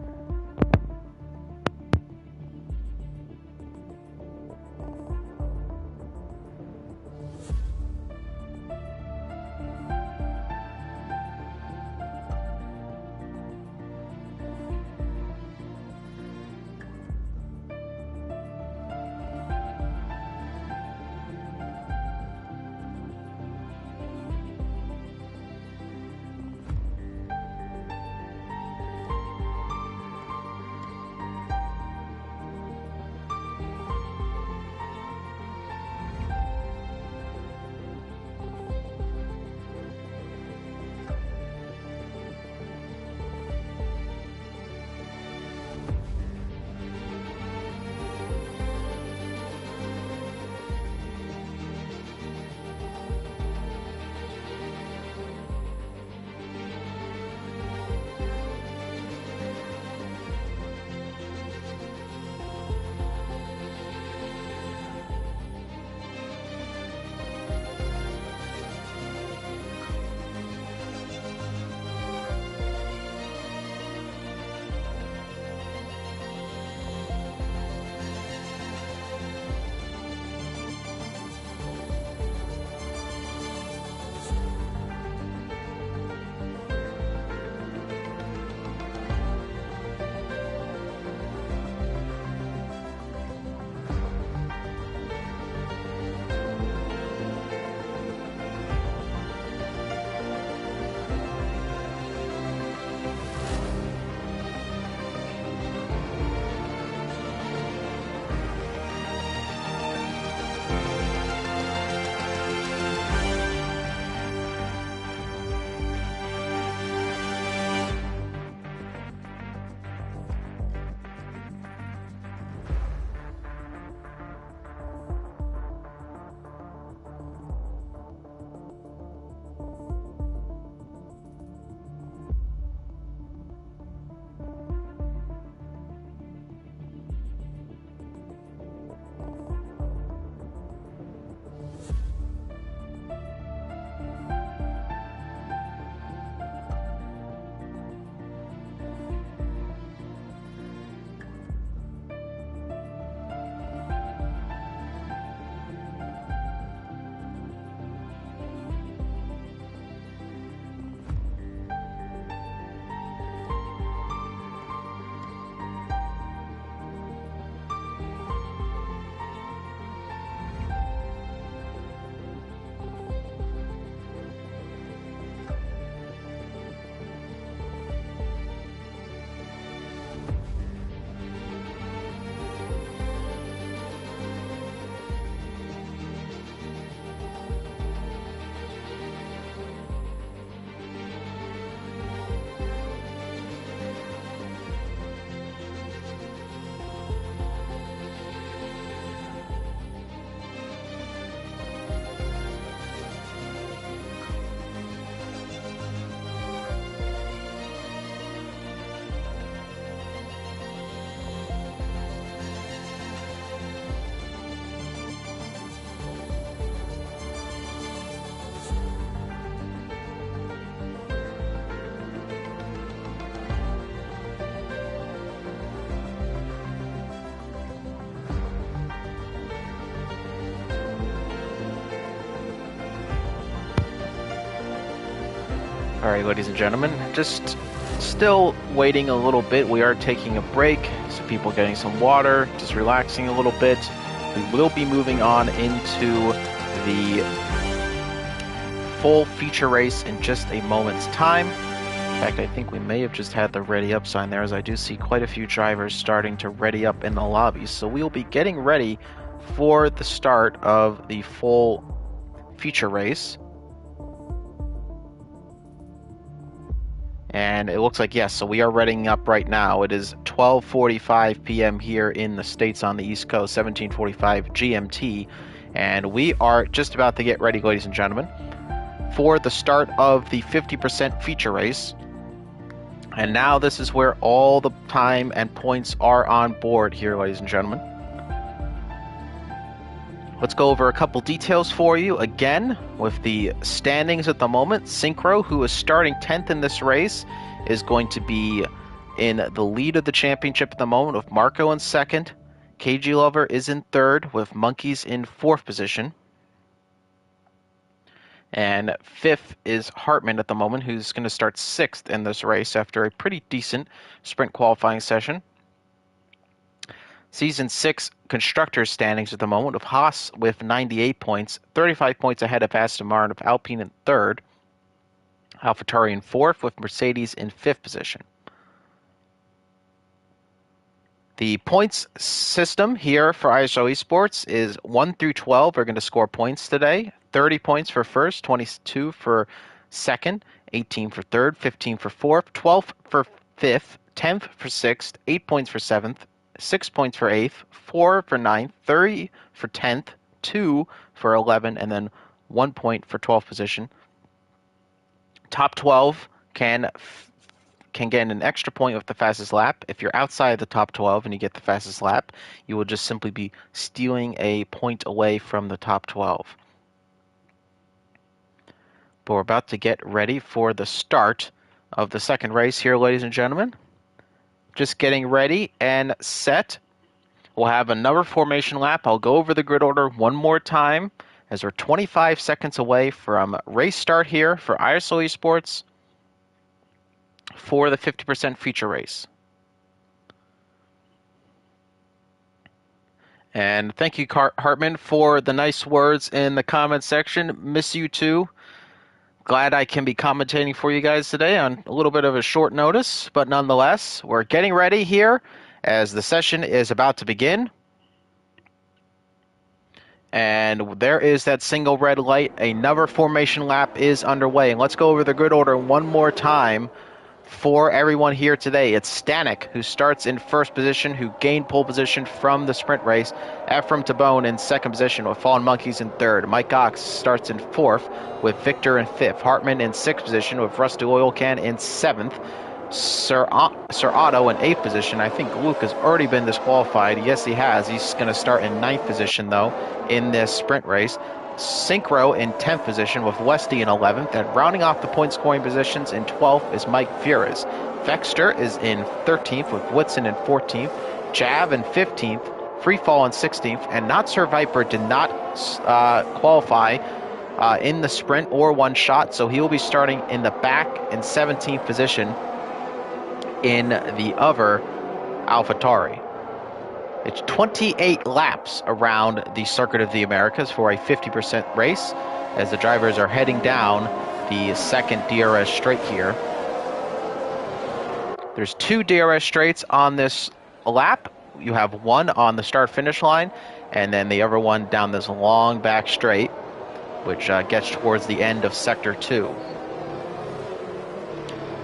All right, ladies and gentlemen, just still waiting a little bit. We are taking a break, so people getting some water, just relaxing a little bit. We will be moving on into the full feature race in just a moment's time. In fact, I think we may have just had the ready up sign there, as I do see quite a few drivers starting to ready up in the lobby. So we will be getting ready for the start of the full feature race. And it looks like, yes, so we are readying up right now. It is 12:45 p.m. here in the States on the East Coast, 17:45 GMT. And we are just about to get ready, ladies and gentlemen, for the start of the 50% feature race. And now this is where all the time and points are on board here, ladies and gentlemen. Let's go over a couple details for you again with the standings at the moment. Synchro, who is starting 10th in this race, is going to be in the lead of the championship at the moment with Marco in second. KG Lover is in third with Monkeys in fourth position. And fifth is Hartman at the moment, who's going to start sixth in this race after a pretty decent sprint qualifying session. Season 6 constructors standings at the moment of Haas with 98 points, 35 points ahead of Aston Martin with Alpine in third, AlphaTauri in fourth with Mercedes in fifth position. The points system here for ISRL Esports is 1 through 12 are going to score points today. 30 points for first, 22 for second, 18 for third, 15 for fourth, 12 for fifth, 10th for sixth, 8 points for seventh, 6 points for 8th, 4 for 9th, 3 for 10th, 2 for 11, and then 1 point for 12th position. Top 12 can get an extra point with the fastest lap. If you're outside the top 12 and you get the fastest lap, you will just simply be stealing a point away from the top 12. But we're about to get ready for the start of the second race here, ladies and gentlemen. Just getting ready and set. We'll have another formation lap. I'll go over the grid order one more time as we're 25 seconds away from race start here for ISRL Esports for the 50% feature race. And thank you, Hartman, for the nice words in the comment section. Miss you too. Glad I can be commentating for you guys today on a little bit of a short notice, but nonetheless, we're getting ready here as the session is about to begin. And there is that single red light. Another formation lap is underway. And let's go over the grid order one more time for everyone here today. It's Stanek, who starts in first position, who gained pole position from the sprint race. Ephraim Tabone in second position with Fallen Monkeys in third. Mike Cox starts in fourth with Victor in fifth. Hartman in sixth position with Rusty Oil Can in seventh. Sir Otto in eighth position. I think Luke has already been disqualified. Yes, he has. He's going to start in ninth position, though, in this sprint race. Synchro in 10th position with Westy in 11th, and rounding off the point scoring positions in 12th is Mike Fures. Vexter is in 13th with Whitson in 14th, Jav in 15th, Freefall in 16th, and Not Sir Viper did not qualify in the sprint or one shot, so he will be starting in the back in 17th position in the other AlphaTauri. It's 28 laps around the Circuit of the Americas for a 50% race as the drivers are heading down the second DRS straight here. There's 2 DRS straights on this lap. You have one on the start-finish line, and then the other one down this long back straight, which gets towards the end of Sector 2.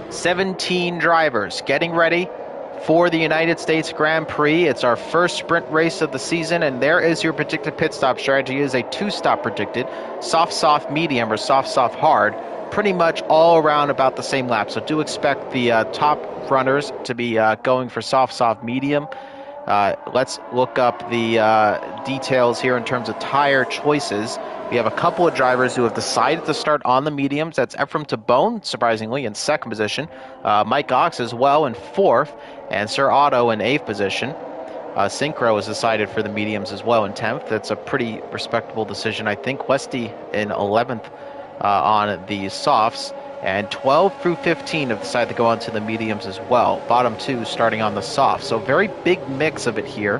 17 drivers getting ready for the United States Grand Prix. It's our first sprint race of the season, and there is your predicted pit stop strategy. It is a 2-stop predicted, soft, medium, or soft, hard, pretty much all around about the same lap. So do expect the top runners to be going for soft, medium. Let's look up the details here in terms of tire choices. We have a couple of drivers who have decided to start on the mediums. That's Ephraim Tabone, surprisingly, in second position. Mike Cox as well in fourth, and Sir Otto in eighth position. Synchro has decided for the mediums as well in 10th. That's a pretty respectable decision, I think. Westy in 11th on the softs. And 12 through 15 have decided to go onto the mediums as well. Bottom 2 starting on the soft. So very big mix of it here.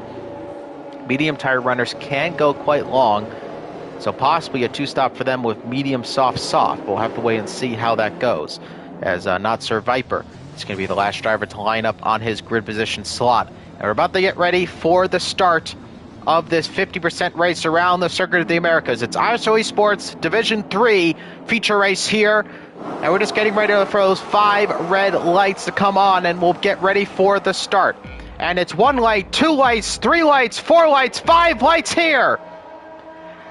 Medium tire runners can go quite long. So possibly a 2-stop for them with medium, soft, soft. We'll have to wait and see how that goes. As Not Sir Viper is going to be the last driver to line up on his grid position slot. And we're about to get ready for the start of this 50% race around the Circuit of the Americas. It's ISRL Esports Division 3 feature race here. And we're just getting ready for those 5 red lights to come on, and we'll get ready for the start. And it's 1 light, 2 lights, 3 lights, 4 lights, 5 lights here.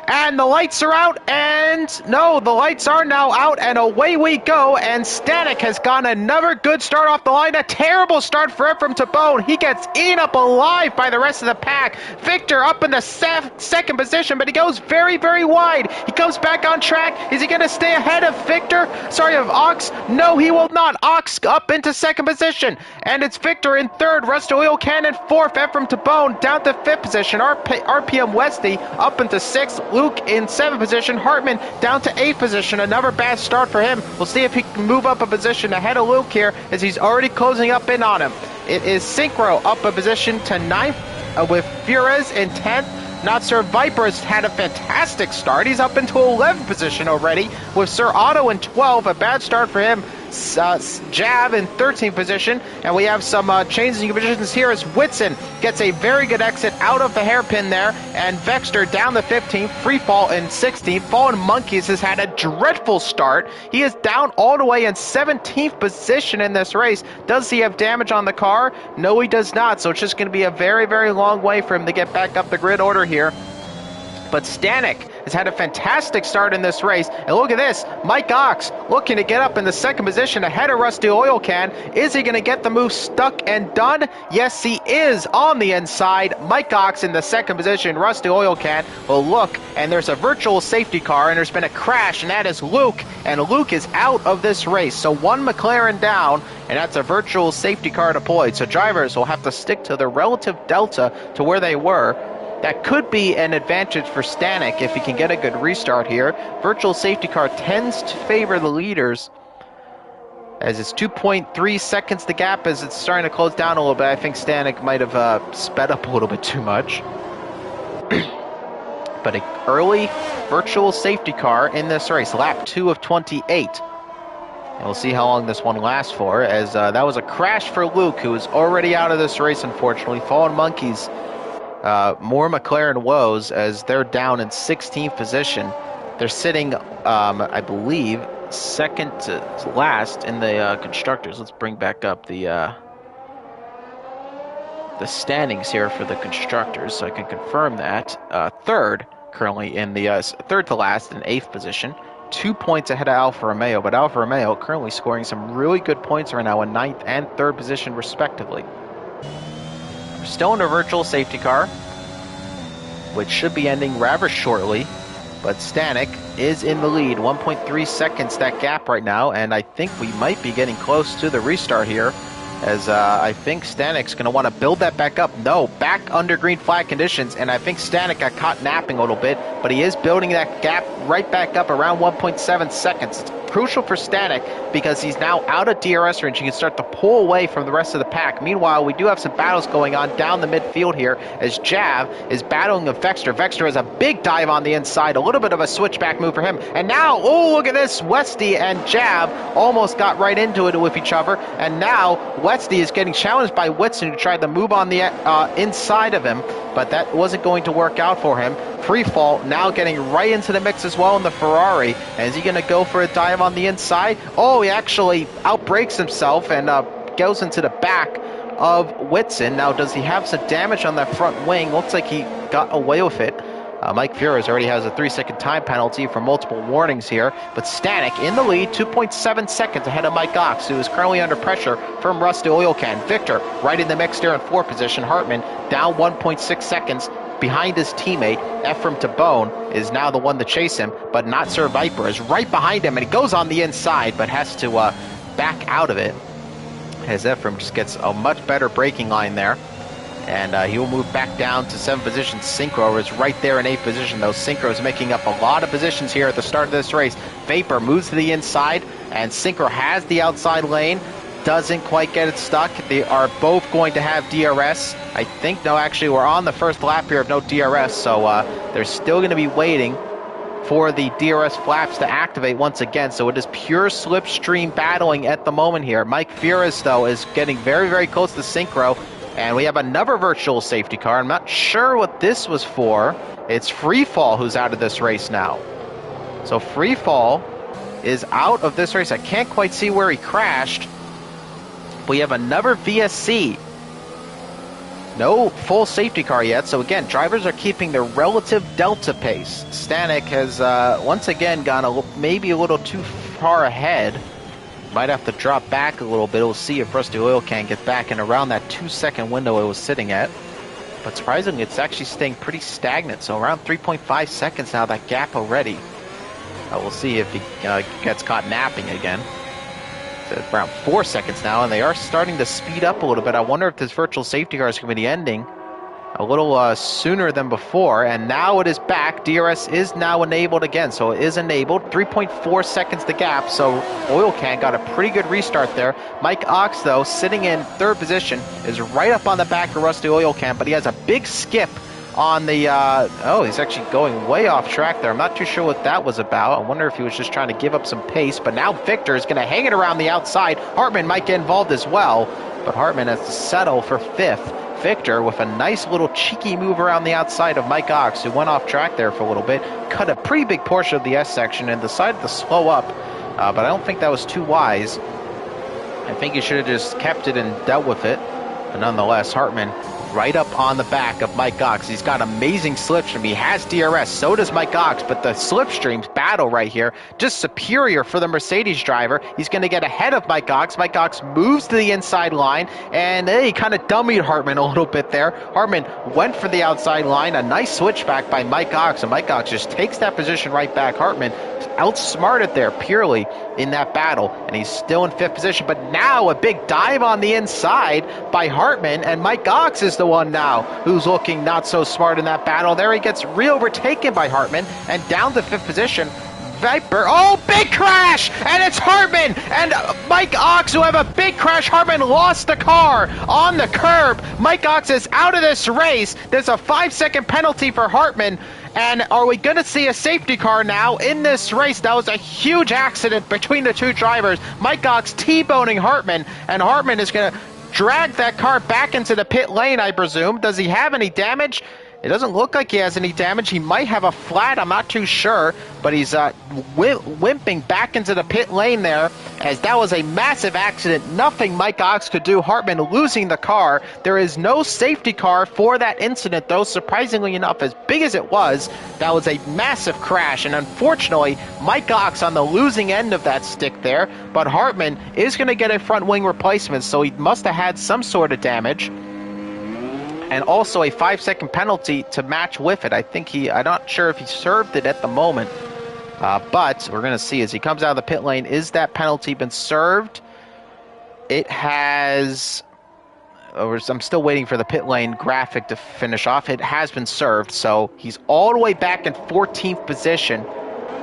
And the lights are out, and no, the lights are now out, and away we go. And Stanek has gotten another good start off the line. A terrible start for Ephraim Tabone. He gets eaten up alive by the rest of the pack. Victor up in the second position, but he goes very, very wide. He comes back on track. Is he going to stay ahead of of Ox? No, he will not. Ox up into second position, and it's Victor in third. Rusty Oil Cannon fourth. Ephraim Tabone down to fifth position. RPM Westy up into sixth. Luke in 7th position. Hartman down to 8th position. Another bad start for him. We'll see if he can move up a position ahead of Luke here, as he's already closing up in on him. It is Synchro up a position to 9th with Furez in 10th. Not Sir Viper has had a fantastic start. He's up into 11th position already with Sir Otto in 12th. A bad start for him. Jab in 13th position, and we have some changing positions here as Whitson gets a very good exit out of the hairpin there, and Vexter down to 15th, Freefall in 16th. Fallen Monkeys has had a dreadful start. He is down all the way in 17th position in this race. Does he have damage on the car? No, he does not, so it's just going to be a very, very long way for him to get back up the grid order here. But Stanek has had a fantastic start in this race. And look at this, Mike Ox looking to get up in the second position ahead of Rusty Oil Can. Is he going to get the move stuck and done? Yes, he is on the inside. Mike Ox in the second position. Rusty Oil Can will look, and there's a virtual safety car, and there's been a crash, and that is Luke. And Luke is out of this race. So 1 McLaren down, and that's a virtual safety car deployed. So drivers will have to stick to the relative delta to where they were. That could be an advantage for Stanek if he can get a good restart here. Virtual safety car tends to favor the leaders, as it's 2.3 seconds the gap as it's starting to close down a little bit. I think Stanek might have sped up a little bit too much. But an early virtual safety car in this race, lap 2 of 28. And we'll see how long this one lasts for, as that was a crash for Luke, who is already out of this race, unfortunately. Fallen Monkeys, more McLaren woes, as they're down in 16th position. They're sitting, I believe, second to last in the constructors. Let's bring back up the standings here for the constructors, so I can confirm that. Third, currently in the third to last in 8th position. 2 points ahead of Alfa Romeo, but Alfa Romeo currently scoring some really good points right now in 9th and 3rd position respectively. We're still in a virtual safety car, which should be ending rather shortly, but Stanek is in the lead. 1.3 seconds that gap right now, and I think we might be getting close to the restart here, as I think Stanek's going to want to build that back up. No, back under green flag conditions, and I think Stanek got caught napping a little bit, but he is building that gap right back up around 1.7 seconds. It's crucial for Stanek because he's now out of DRS range. He can start to pull away from the rest of the pack. Meanwhile, we do have some battles going on down the midfield here, as Jav is battling with Vexter. Vexter has a big dive on the inside, a little bit of a switchback move for him. And now, oh, look at this, Westy and Jav almost got right into it with each other, and now Westy is getting challenged by Whitson, who tried to move on the inside of him, but that wasn't going to work out for him. Freefall now getting right into the mix as well in the Ferrari. And is he going to go for a dive on the inside? Oh, he actually outbrakes himself and goes into the back of Whitson. Now, does he have some damage on that front wing? Looks like he got away with it. Mike Furez already has a 3-second time penalty for multiple warnings here, but Stanek in the lead, 2.7 seconds ahead of Mike Ox, who is currently under pressure from Rusty Oil Can. Victor right in the mix there in 4th position. Hartman down 1.6 seconds behind his teammate. Ephraim Tabone is now the one to chase him, but Not Sir Viper is right behind him, and he goes on the inside, but has to back out of it, as Ephraim just gets a much better braking line there. And he will move back down to 7th position. Synchro is right there in 8th position, though. Synchro is making up a lot of positions here at the start of this race. Vapor moves to the inside, and Synchro has the outside lane. Doesn't quite get it stuck. They are both going to have DRS. I think, no, actually, we're on the first lap here of no DRS, so they're still going to be waiting for the DRS flaps to activate once again. So it is pure slipstream battling at the moment here. Mike Furious, though, is getting very, very close to Synchro, and we have another virtual safety car. I'm not sure what this was for. It's Freefall who's out of this race now. So Freefall is out of this race. I can't quite see where he crashed. We have another VSC. No full safety car yet, so again, drivers are keeping their relative delta pace. Stanek has once again gone maybe a little too far ahead. Might have to drop back a little bit. We'll see if Rusty Oil can get back in around that 2-second window it was sitting at. But surprisingly, it's actually staying pretty stagnant, so around 3.5 seconds now, that gap already. We'll see if he gets caught napping again. It's around 4 seconds now, and they are starting to speed up a little bit. I wonder if this virtual safety car is going to be ending a little sooner than before, and now it is back. DRS is now enabled again, so it is enabled. 3.4 seconds the gap, so Oil Can got a pretty good restart there. Mike Ox, though, sitting in third position, is right up on the back of Rusty Oil Can, but he has a big skip on the, he's actually going way off track there. I'm not too sure what that was about. I wonder if he was just trying to give up some pace, but now Victor is going to hang it around the outside. Hartman might get involved as well, but Hartman has to settle for fifth. Victor with a nice little cheeky move around the outside of Mike Ox, who went off track there for a little bit, cut a pretty big portion of the S section and decided to slow up, but I don't think that was too wise. I think he should have just kept it and dealt with it. But nonetheless, Hartman right up on the back of Mike Ox. He's got amazing slipstream. He has DRS. So does Mike Ox. But the slipstreams battle right here, just superior for the Mercedes driver. He's going to get ahead of Mike Ox. Mike Ox moves to the inside line, and he kind of dummied Hartman a little bit there. Hartman went for the outside line. A nice switchback by Mike Ox, and Mike Ox just takes that position right back. Hartman outsmarted there purely in that battle, and he's still in fifth position. But now a big dive on the inside by Hartman, and Mike Ox is the one now who's looking not so smart in that battle. There he gets re-overtaken by Hartman and down to fifth position. Viper, oh, big crash, and it's Hartman and Mike Ox who have a big crash. Hartman lost the car on the curb. Mike Ox is out of this race. There's a 5-second penalty for Hartman. And are we going to see a safety car now in this race? That was a huge accident between the two drivers. Mike Ox T-boning Hartman, and Hartman is going to drag that car back into the pit lane, I presume. Does he have any damage? It doesn't look like he has any damage. He might have a flat, I'm not too sure, but he's wimping back into the pit lane there, as that was a massive accident. Nothing Mike Ox could do. Hartman losing the car. There is no safety car for that incident, though, surprisingly enough, as big as it was, that was a massive crash, and unfortunately, Mike Ox on the losing end of that stick there, but Hartman is going to get a front wing replacement, so he must have had some sort of damage. And also a 5-second penalty to match with it. I'm not sure if he served it at the moment, but we're going to see as he comes out of the pit lane. Is that penalty been served? It has. I'm still waiting for the pit lane graphic to finish off. It has been served, so he's all the way back in 14th position.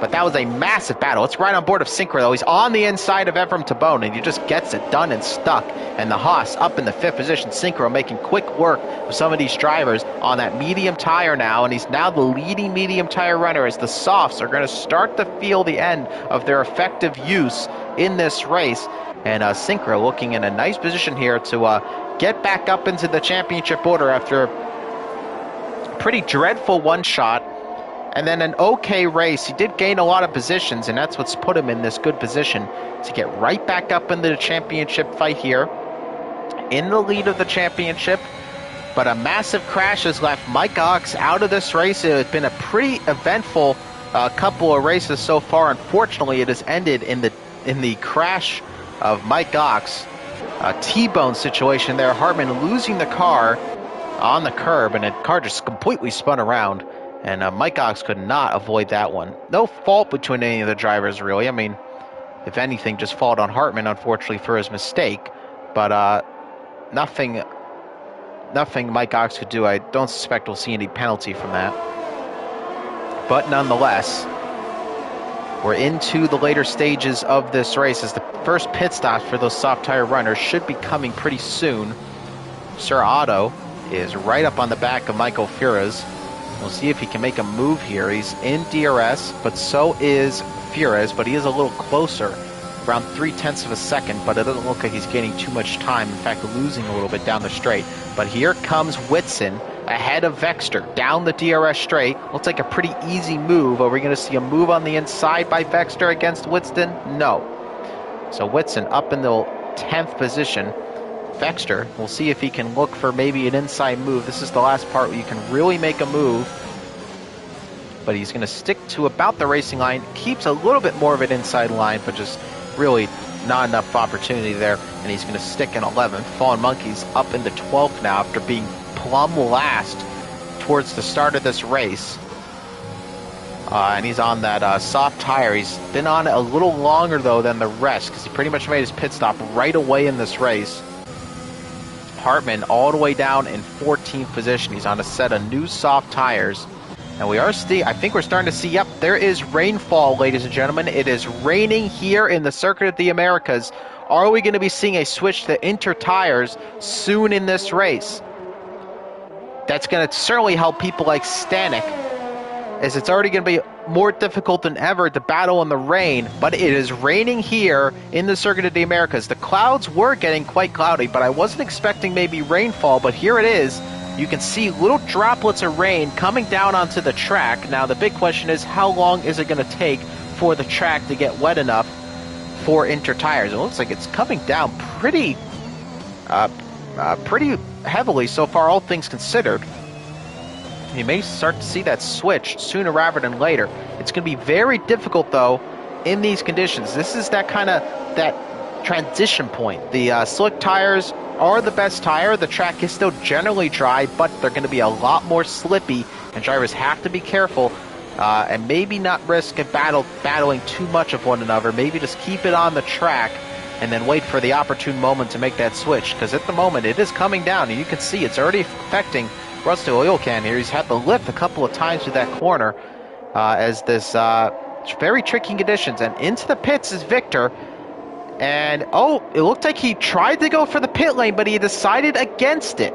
But that was a massive battle. It's right on board of Synchro, though. He's on the inside of Evram Tabone, and he just gets it done and stuck. And the Haas up in the 5th position. Synchro making quick work of some of these drivers on that medium tire now, and he's now the leading medium tire runner as the softs are going to start to feel the end of their effective use in this race. And Synchro looking in a nice position here to get back up into the championship order after a pretty dreadful one-shot. And then an okay race. He did gain a lot of positions, and that's what's put him in this good position to get right back up into the championship fight here, in the lead of the championship. But a massive crash has left Mike Ox out of this race. It has been a pretty eventful couple of races so far. Unfortunately, it has ended in the crash of Mike Ox. A T-bone situation there. Hartman losing the car on the curb, and the car just completely spun around. And Mike Ox could not avoid that one. No fault between any of the drivers, really. I mean, if anything, just fault on Hartman, unfortunately, for his mistake. But nothing Mike Ox could do. I don't suspect we'll see any penalty from that. But nonetheless, We're into the later stages of this race as the first pit stops for those soft tire runners should be coming pretty soon. Sir Otto is right up on the back of Michael Fures. We'll see if he can make a move here. He's in DRS, but so is Fures, but he is a little closer, around 0.3 of a second, but it doesn't look like he's gaining too much time. In fact, losing a little bit down the straight. But here comes Whitson ahead of Vexter down the DRS straight. Looks like a pretty easy move. Are we going to see a move on the inside by Vexter against Whitson? No. So Whitson up in the 10th position. Vexter, we'll see if he can look for maybe an inside move. This is the last part where you can really make a move. But he's going to stick to about the racing line. Keeps a little bit more of an inside line, but just really not enough opportunity there. And he's going to stick in 11th. Fallen Monkey's up into 12th now after being plumb last towards the start of this race. And he's on that soft tire. He's been on it a little longer, though, than the rest because he pretty much made his pit stop right away in this race. Hartman all the way down in 14th position. He's on a set of new soft tires. And we are I think we're starting to see, yep, there is rainfall, ladies and gentlemen. It is raining here in the Circuit of the Americas. Are we going to be seeing a switch to Inter tires soon in this race? That's going to certainly help people like Stanek, as it's already going to be more difficult than ever to battle in the rain, but it is raining here in the Circuit of the Americas. The clouds were getting quite cloudy, but I wasn't expecting maybe rainfall, but here it is. You can see little droplets of rain coming down onto the track. Now the big question is, how long is it going to take for the track to get wet enough for Inter tires? It looks like it's coming down pretty heavily so far, all things considered. You may start to see that switch sooner rather than later. It's going to be very difficult, though, in these conditions. This is that transition point. The slick tires are the best tire. The track is still generally dry, but they're going to be a lot more slippy, and drivers have to be careful and maybe not risk battling too much of one another. Maybe just keep it on the track and then wait for the opportune moment to make that switch, because at the moment it is coming down, and you can see it's already affecting Rusty Oil Can here. He's had to lift a couple of times through that corner as this very tricky conditions. And into the pits is Victor. And, it looked like he tried to go for the pit lane, but he decided against it.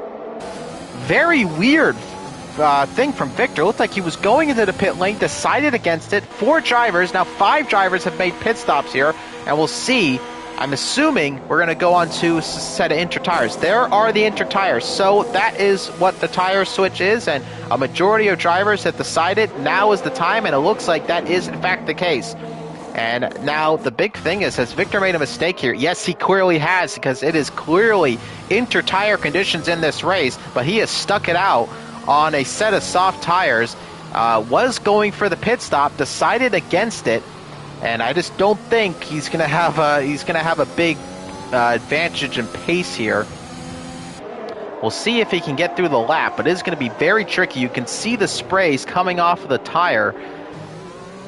Very weird thing from Victor. It looked like he was going into the pit lane, decided against it. 4 drivers, now 5 drivers have made pit stops here. And we'll see. I'm assuming we're going to go on to a set of Inter tires. There are the Inter tires. So that is what the tire switch is, and a majority of drivers have decided now is the time, and it looks like that is in fact the case. And now the big thing is, has Victor made a mistake here? Yes, he clearly has, because it is clearly Inter tire conditions in this race, but he has stuck it out on a set of soft tires, was going for the pit stop, decided against it. And I just don't think he's going to have a big advantage in pace here. We'll see if he can get through the lap, but it is going to be very tricky. You can see the sprays coming off of the tire,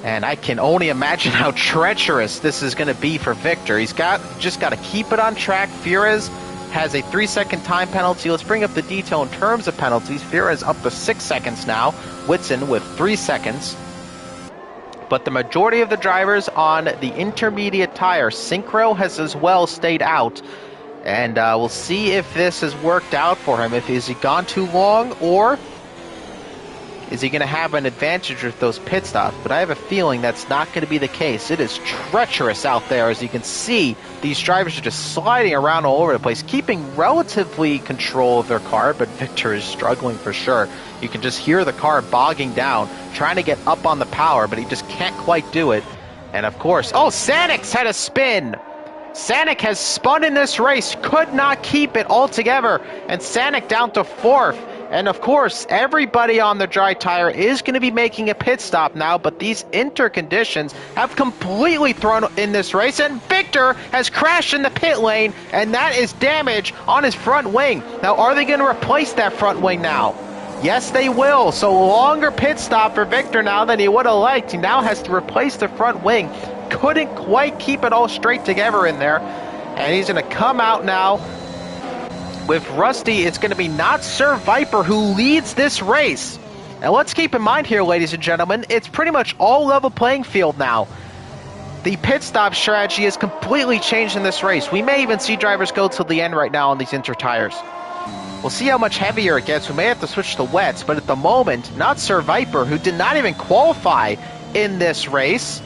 and I can only imagine how treacherous this is going to be for Victor. He's just got to keep it on track. Fures has a 3-second time penalty. Let's bring up the detail in terms of penalties. Fures up to 6 seconds now. Whitson with 3 seconds. But the majority of the drivers on the intermediate tire, Synchro has as well stayed out. And we'll see if this has worked out for him. Is he gone too long, or is he going to have an advantage with those pit stops? But I have a feeling that's not going to be the case. It is treacherous out there. As you can see, these drivers are just sliding around all over the place, keeping relatively control of their car, but Victor is struggling for sure. You can just hear the car bogging down, trying to get up on the power, but he just can't quite do it. And of course, Sanek's had a spin. Sanek has spun in this race, could not keep it all together, and Sanek down to 4th. And of course, everybody on the dry tire is going to be making a pit stop now, but these Inter conditions have completely thrown in this race, and Victor has crashed in the pit lane, and that is damage on his front wing. Now, are they going to replace that front wing now? Yes, they will. So longer pit stop for Victor now than he would have liked. He now has to replace the front wing. Couldn't quite keep it all straight together in there. And he's going to come out now with Rusty. It's going to be not Sir Viper who leads this race. And let's keep in mind here, ladies and gentlemen, it's pretty much all level playing field now. the pit stop strategy has completely changed in this race. We may even see drivers go till the end right now on these Inter tires. We'll see how much heavier it gets. We may have to switch to wets, but at the moment, not Sir Viper, who did not even qualify in this race,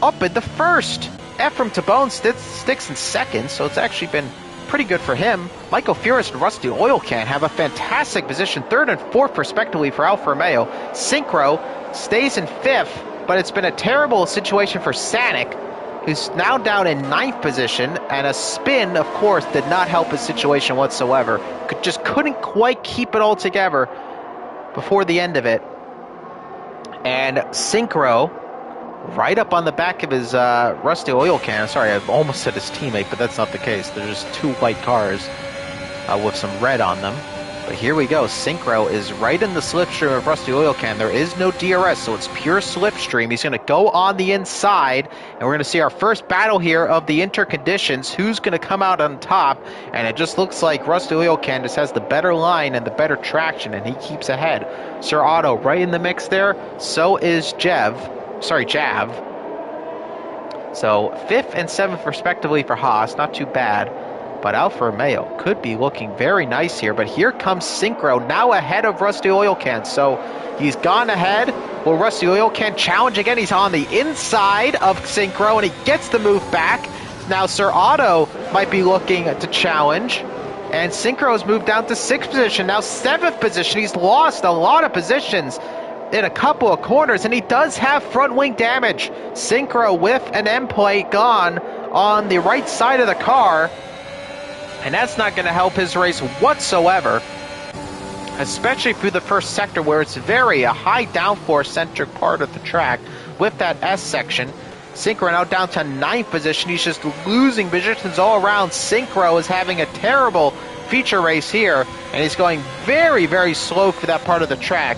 up in the first. Ephraim Tabone sticks in second, so it's actually been pretty good for him. Michael Furious and Rusty Oil Can have a fantastic position, third and fourth respectively for Alfa Romeo. Synchro stays in fifth, but it's been a terrible situation for Sanic, who's now down in ninth position, and a spin, of course, did not help his situation whatsoever. Just couldn't quite keep it all together before the end of it. And Synchro, right up on the back of his Rusty Oil Can. Sorry, I almost said his teammate, but that's not the case. There's just two white cars with some red on them. But here we go. Synchro is right in the slipstream of Rusty Oil Can. There is no DRS, so it's pure slipstream. He's going to go on the inside, and we're going to see our first battle here of the interconditions. Who's going to come out on top? And it just looks like Rusty Oil Can just has the better line and the better traction, and he keeps ahead. Sir Otto right in the mix there. So is Jav. So 5th and 7th respectively for Haas. Not too bad. But Alfa Romeo could be looking very nice here. But here comes Synchro, now ahead of Rusty Oil Can. So he's gone ahead. Will Rusty Oil Can challenge again? He's on the inside of Synchro, and he gets the move back. Now Sir Otto might be looking to challenge. And Synchro's moved down to 6th position. Now 7th position. He's lost a lot of positions in a couple of corners, and he does have front wing damage. Synchro with an end plate gone on the right side of the car. And that's not going to help his race whatsoever, especially through the first sector where it's a high downforce centric part of the track with that S section. Synchro now down to 9th position. He's just losing positions all around. Synchro is having a terrible feature race here, and he's going very, very slow for that part of the track.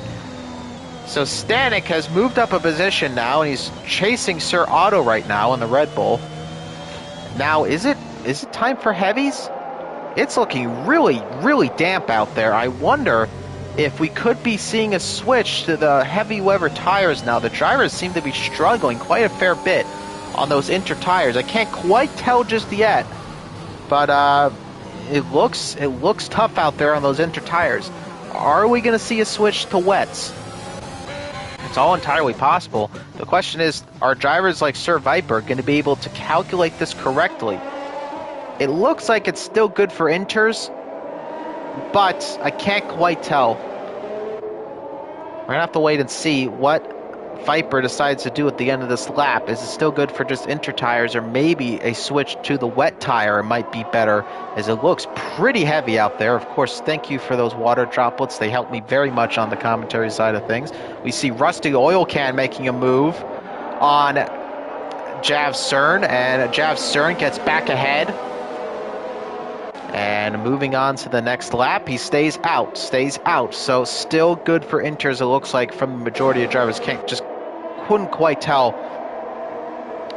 So Stanek has moved up a position now, and he's chasing Sir Otto right now in the Red Bull. Now, is it time for heavies? It's looking really, really damp out there. I wonder if we could be seeing a switch to the heavy weather tires now. The drivers seem to be struggling quite a fair bit on those Inter tires. I can't quite tell just yet, but it looks tough out there on those Inter tires. Are we going to see a switch to wets? It's all entirely possible. The question is, are drivers like Sir Viper going to be able to calculate this correctly? It looks like it's still good for Inters, but I can't quite tell. We're going to have to wait and see what Viper decides to do at the end of this lap. Is it still good for just Inter tires, or maybe a switch to the wet tire might be better, as it looks pretty heavy out there. Of course, thank you for those water droplets. They help me very much on the commentary side of things. We see Rusty Oil Can making a move on Jav Cern, and Jav Cern gets back ahead. And moving on to the next lap, he stays out. So still good for Inters, it looks like, from the majority of drivers. Couldn't quite tell.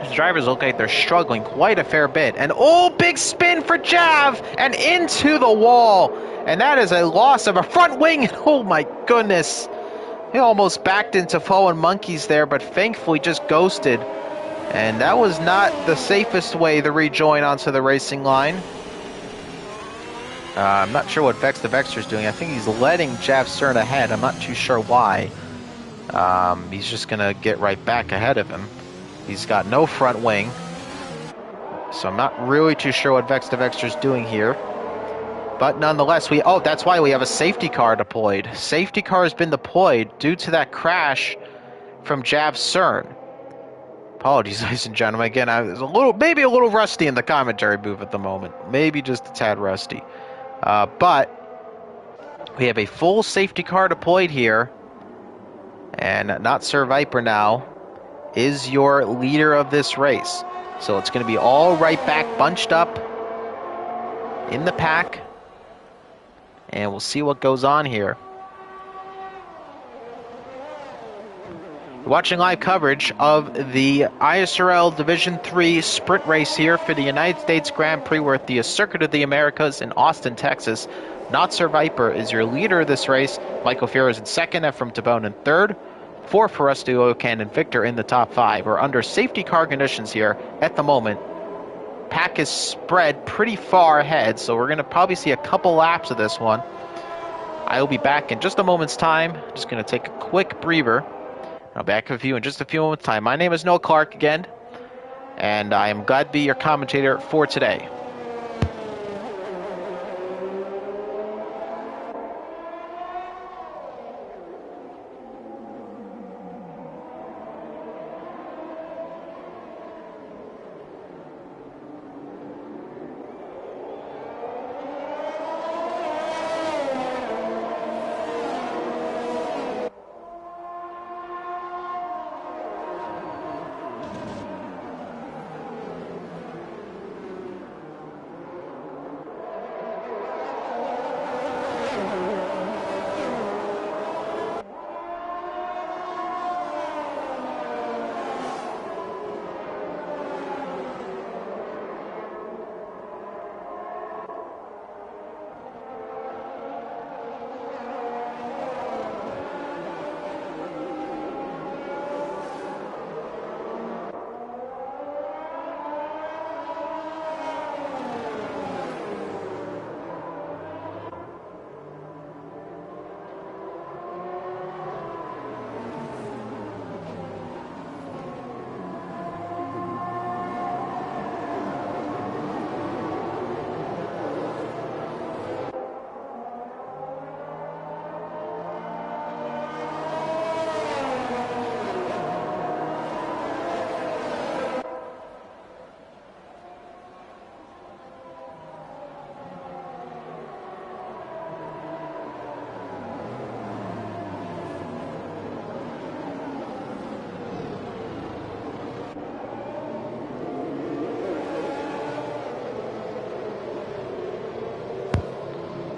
The drivers look like they're struggling quite a fair bit. And big spin for Jav, and into the wall. And that is a loss of a front wing. Oh my goodness. He almost backed into fallen monkeys there, but thankfully just ghosted. And that was not the safest way to rejoin onto the racing line. I'm not sure what Vex the Vexter's doing. I think he's letting Jav Cern ahead. I'm not too sure why. He's just going to get right back ahead of him. He's got no front wing. So I'm not really too sure what Vex the Vexter's doing here. But nonetheless, that's why we have a safety car deployed. Safety car has been deployed due to that crash from Jav Cern. Apologies, ladies and gentlemen. Again, I was maybe a little rusty in the commentary booth at the moment. Maybe just a tad rusty. But we have a full safety car deployed here, and not Sir Viper now is your leader of this race. So it's going to be all right back bunched up in the pack, and we'll see what goes on here. Watching live coverage of the ISRL Division 3 sprint race here for the United States Grand Prix. We're at the Circuit of the Americas in Austin, Texas. Not Sir Viper is your leader of this race. Michael Fierro is in second, Ephraim Tabone in third. for Foresta Okan and Victor in the top 5. We're under safety car conditions here at the moment. Pack is spread pretty far ahead, so we're going to probably see a couple laps of this one. I will be back in just a moment's time. Just going to take a quick breather. I'll be back with you in just a few moments' time. My name is Noah Clark again, and I am glad to be your commentator for today.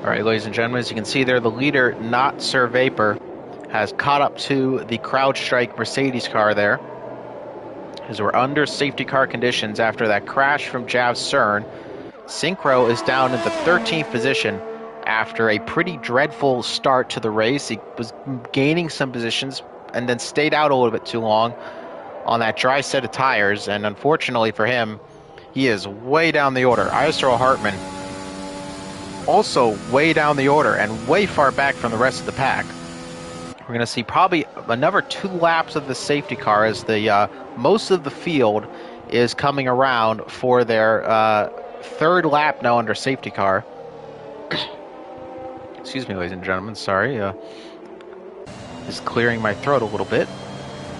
All right, ladies and gentlemen, as you can see there, the leader, not Sir Vapor, has caught up to the CrowdStrike Mercedes car there. As we're under safety car conditions after that crash from Jav Cern, Synchro is down in the 13th position after a pretty dreadful start to the race. He was gaining some positions and then stayed out a little bit too long on that dry set of tires, and unfortunately for him, he is way down the order. ISRL Hartman also way down the order and way far back from the rest of the pack. We're going to see probably another 2 laps of the safety car as the most of the field is coming around for their 3rd lap now under safety car. Excuse me, ladies and gentlemen, sorry. Just clearing my throat a little bit.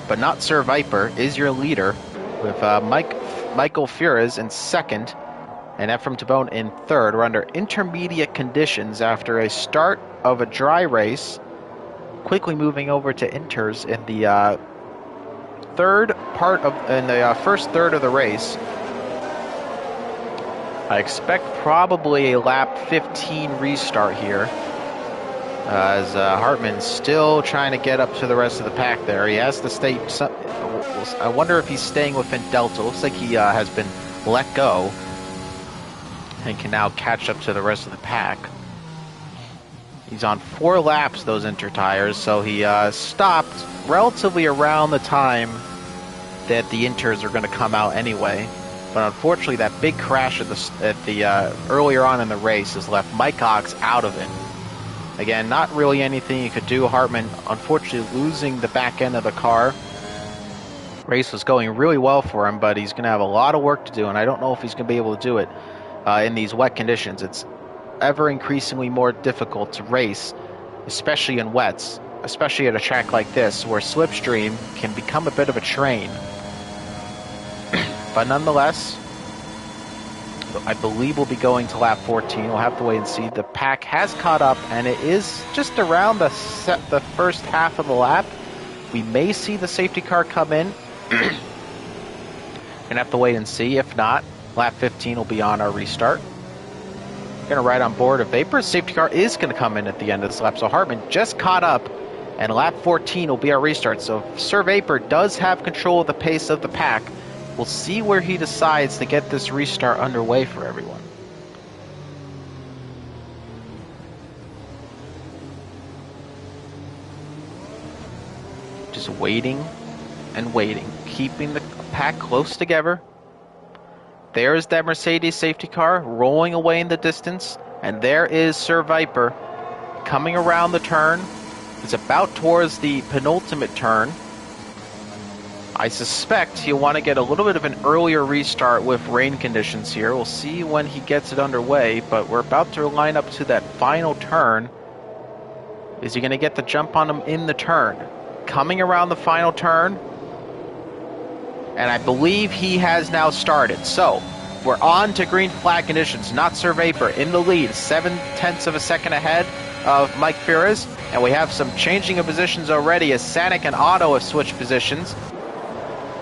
But not Sir Viper is your leader with Michael Fures in 2nd. And Ephraim Tabone in 3rd. We're under intermediate conditions after a start of a dry race. Quickly moving over to inters in the first third of the race. I expect probably a lap 15 restart here. As Hartman's still trying to get up to the rest of the pack there. He has to stay. I wonder if he's staying within Delta. Looks like he has been let go and can now catch up to the rest of the pack. He's on 4 laps, those inter tires, so he stopped relatively around the time that the inters are going to come out anyway. But unfortunately, that big crash at the earlier on in the race has left Mike Cox out of it. Again, not really anything you could do. Hartman, unfortunately, losing the back end of the car. Race was going really well for him, but he's going to have a lot of work to do, and I don't know if he's going to be able to do it in these wet conditions. It's ever increasingly more difficult to race, especially in wets, especially at a track like this where slipstream can become a bit of a train. But nonetheless, I believe we'll be going to lap 14. We'll have to wait and see. The pack has caught up, and it is just around the first half of the lap. We may see the safety car come in. Gonna have to wait and see. If not, lap 15 will be on our restart. Gonna ride on board a Vapor. Safety car is gonna come in at the end of this lap. So Hartman just caught up, and lap 14 will be our restart. So if Sir Vapor does have control of the pace of the pack, we'll see where he decides to get this restart underway for everyone. Just just waiting and waiting, keeping the pack close together. There's that Mercedes safety car rolling away in the distance, and there is Sir Viper coming around the turn. It's about towards the penultimate turn. I suspect he'll want to get a little bit of an earlier restart with rain conditions here. We'll see when he gets it underway, but we're about to line up to that final turn. Is he going to get the jump on him in the turn? Coming around the final turn, and I believe he has now started. So we're on to green flag conditions. Not Sir Vapor in the lead, 0.7 of a second ahead of Mike Perez, and we have some changing of positions already as Sanic and Otto have switched positions.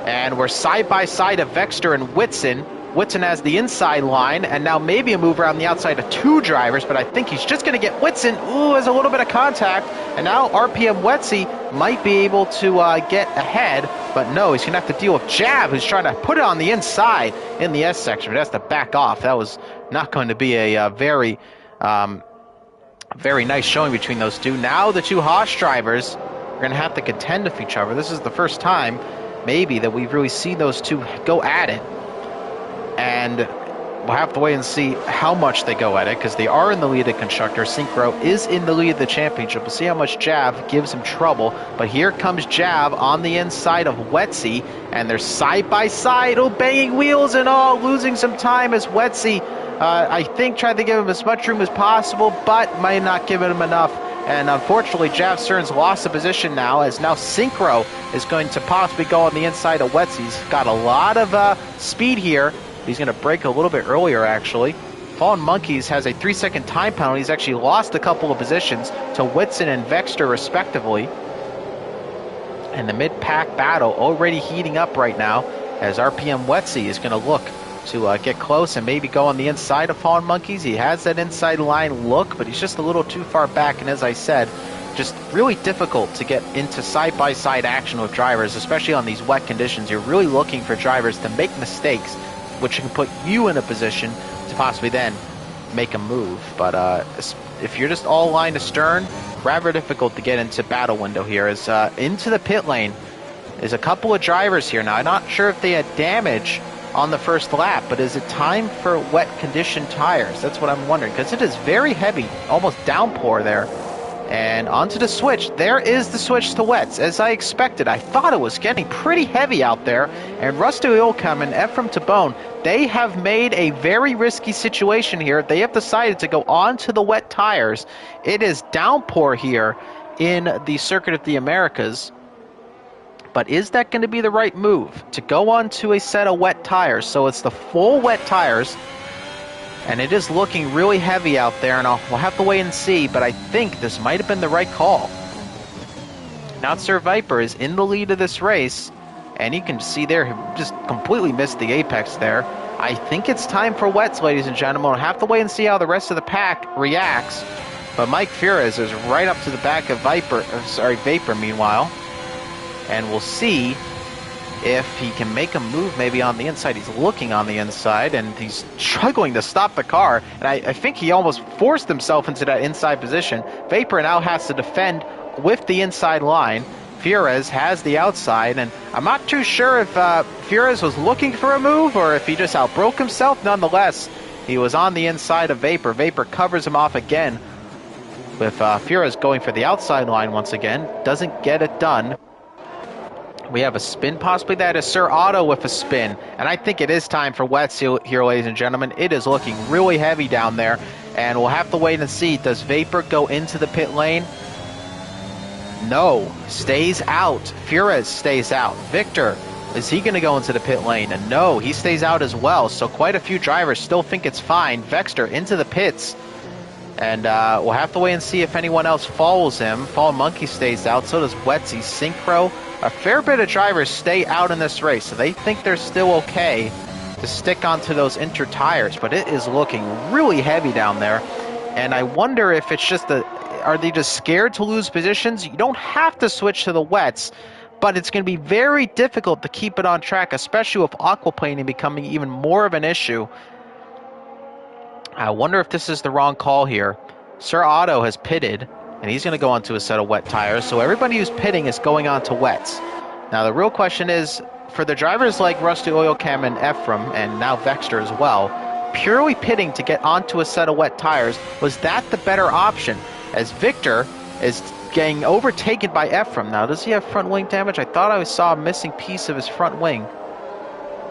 And we're side by side of Vexter and Whitson. Whitson has the inside line, and now maybe a move around the outside of two drivers, but I think he's just going to get Whitson. Ooh, there's a little bit of contact, and now RPM Wetsy might be able to get ahead, but no, he's going to have to deal with Jab, who's trying to put it on the inside in the S section, but has to back off. That was not going to be a very nice showing between those two. Now the two Haas drivers are going to have to contend with each other. This is the first time maybe that we've really seen those two go at it, and we'll have to wait and see how much they go at it, because they are in the lead of constructor. Synchro is in the lead of the championship. We'll see how much Jav gives him trouble, but here comes Jav on the inside of Wetsy, and they're side by side, banging wheels and all, losing some time as Wetsy I think tried to give him as much room as possible, but might not give him enough. And unfortunately, Jav Stearns lost the position now, as now Synchro is going to possibly go on the inside of Wetz. He's got a lot of speed here. He's going to break a little bit earlier, actually. Fallen Monkeys has a 3-second time penalty. He's actually lost a couple of positions to Whitson and Vexter, respectively. And the mid-pack battle already heating up right now, as RPM Wetsy is going to look to get close and maybe go on the inside of Fallen Monkeys. He has that inside line look, but he's just a little too far back, and as I said, just really difficult to get into side-by-side action with drivers, especially on these wet conditions. You're really looking for drivers to make mistakes, which can put you in a position to possibly then make a move. But if you're just all line to stern, rather difficult to get into battle window here. As into the pit lane is a couple of drivers here. Now, I'm not sure if they had damage on the first lap, but is it time for wet condition tires? That's what I'm wondering, because it is very heavy, almost downpour there. And onto the switch. There is the switch to wets, as I expected. I thought it was getting pretty heavy out there, and Rusty Ilkham and Ephraim Tabone, they have made a very risky situation here. They have decided to go on to the wet tires. It is downpour here in the Circuit of the Americas. But is that going to be the right move, to go on to a set of wet tires? So it's the full wet tires, and it is looking really heavy out there, and we'll have to wait and see, but I think this might have been the right call. Now Sir Viper is in the lead of this race, and you can see there, he just completely missed the apex there. I think it's time for wets, ladies and gentlemen. We'll have to wait and see how the rest of the pack reacts. But Mike Fierez is right up to the back of Vapor meanwhile. And we'll see if he can make a move maybe on the inside. He's looking on the inside, and he's struggling to stop the car. And I think he almost forced himself into that inside position. Vapor now has to defend with the inside line. Fierez has the outside, and I'm not too sure if Fierez was looking for a move or if he just outbroke himself. Nonetheless, he was on the inside of Vapor. Vapor covers him off again, with Fierez going for the outside line once again. Doesn't get it done. We have a spin, possibly. That is Sir Otto with a spin. And I think it is time for wets here, ladies and gentlemen. It is looking really heavy down there. And we'll have to wait and see. Does Vapor go into the pit lane? No. Stays out. Fierez stays out. Victor, is he going to go into the pit lane? And no, he stays out as well. So quite a few drivers still think it's fine. Vexter into the pits. And we'll have to wait and see if anyone else follows him. Fallen Monkey stays out. So does Wetsy. Synchro. A fair bit of drivers stay out in this race, so they think they're still okay to stick onto those inter tires, but it is looking really heavy down there. And I wonder if it's just are they just scared to lose positions? You don't have to switch to the wets, but it's going to be very difficult to keep it on track, especially with aquaplaning becoming even more of an issue. I wonder if this is the wrong call here. Sir Otto has pitted. And he's going to go onto a set of wet tires. So everybody who's pitting is going on to wets. Now the real question is, for the drivers like Rusty Oil Cam and Ephraim, and now Vexter as well, purely pitting to get onto a set of wet tires, was that the better option? As Victor is getting overtaken by Ephraim. Now, does he have front wing damage? I thought I saw a missing piece of his front wing.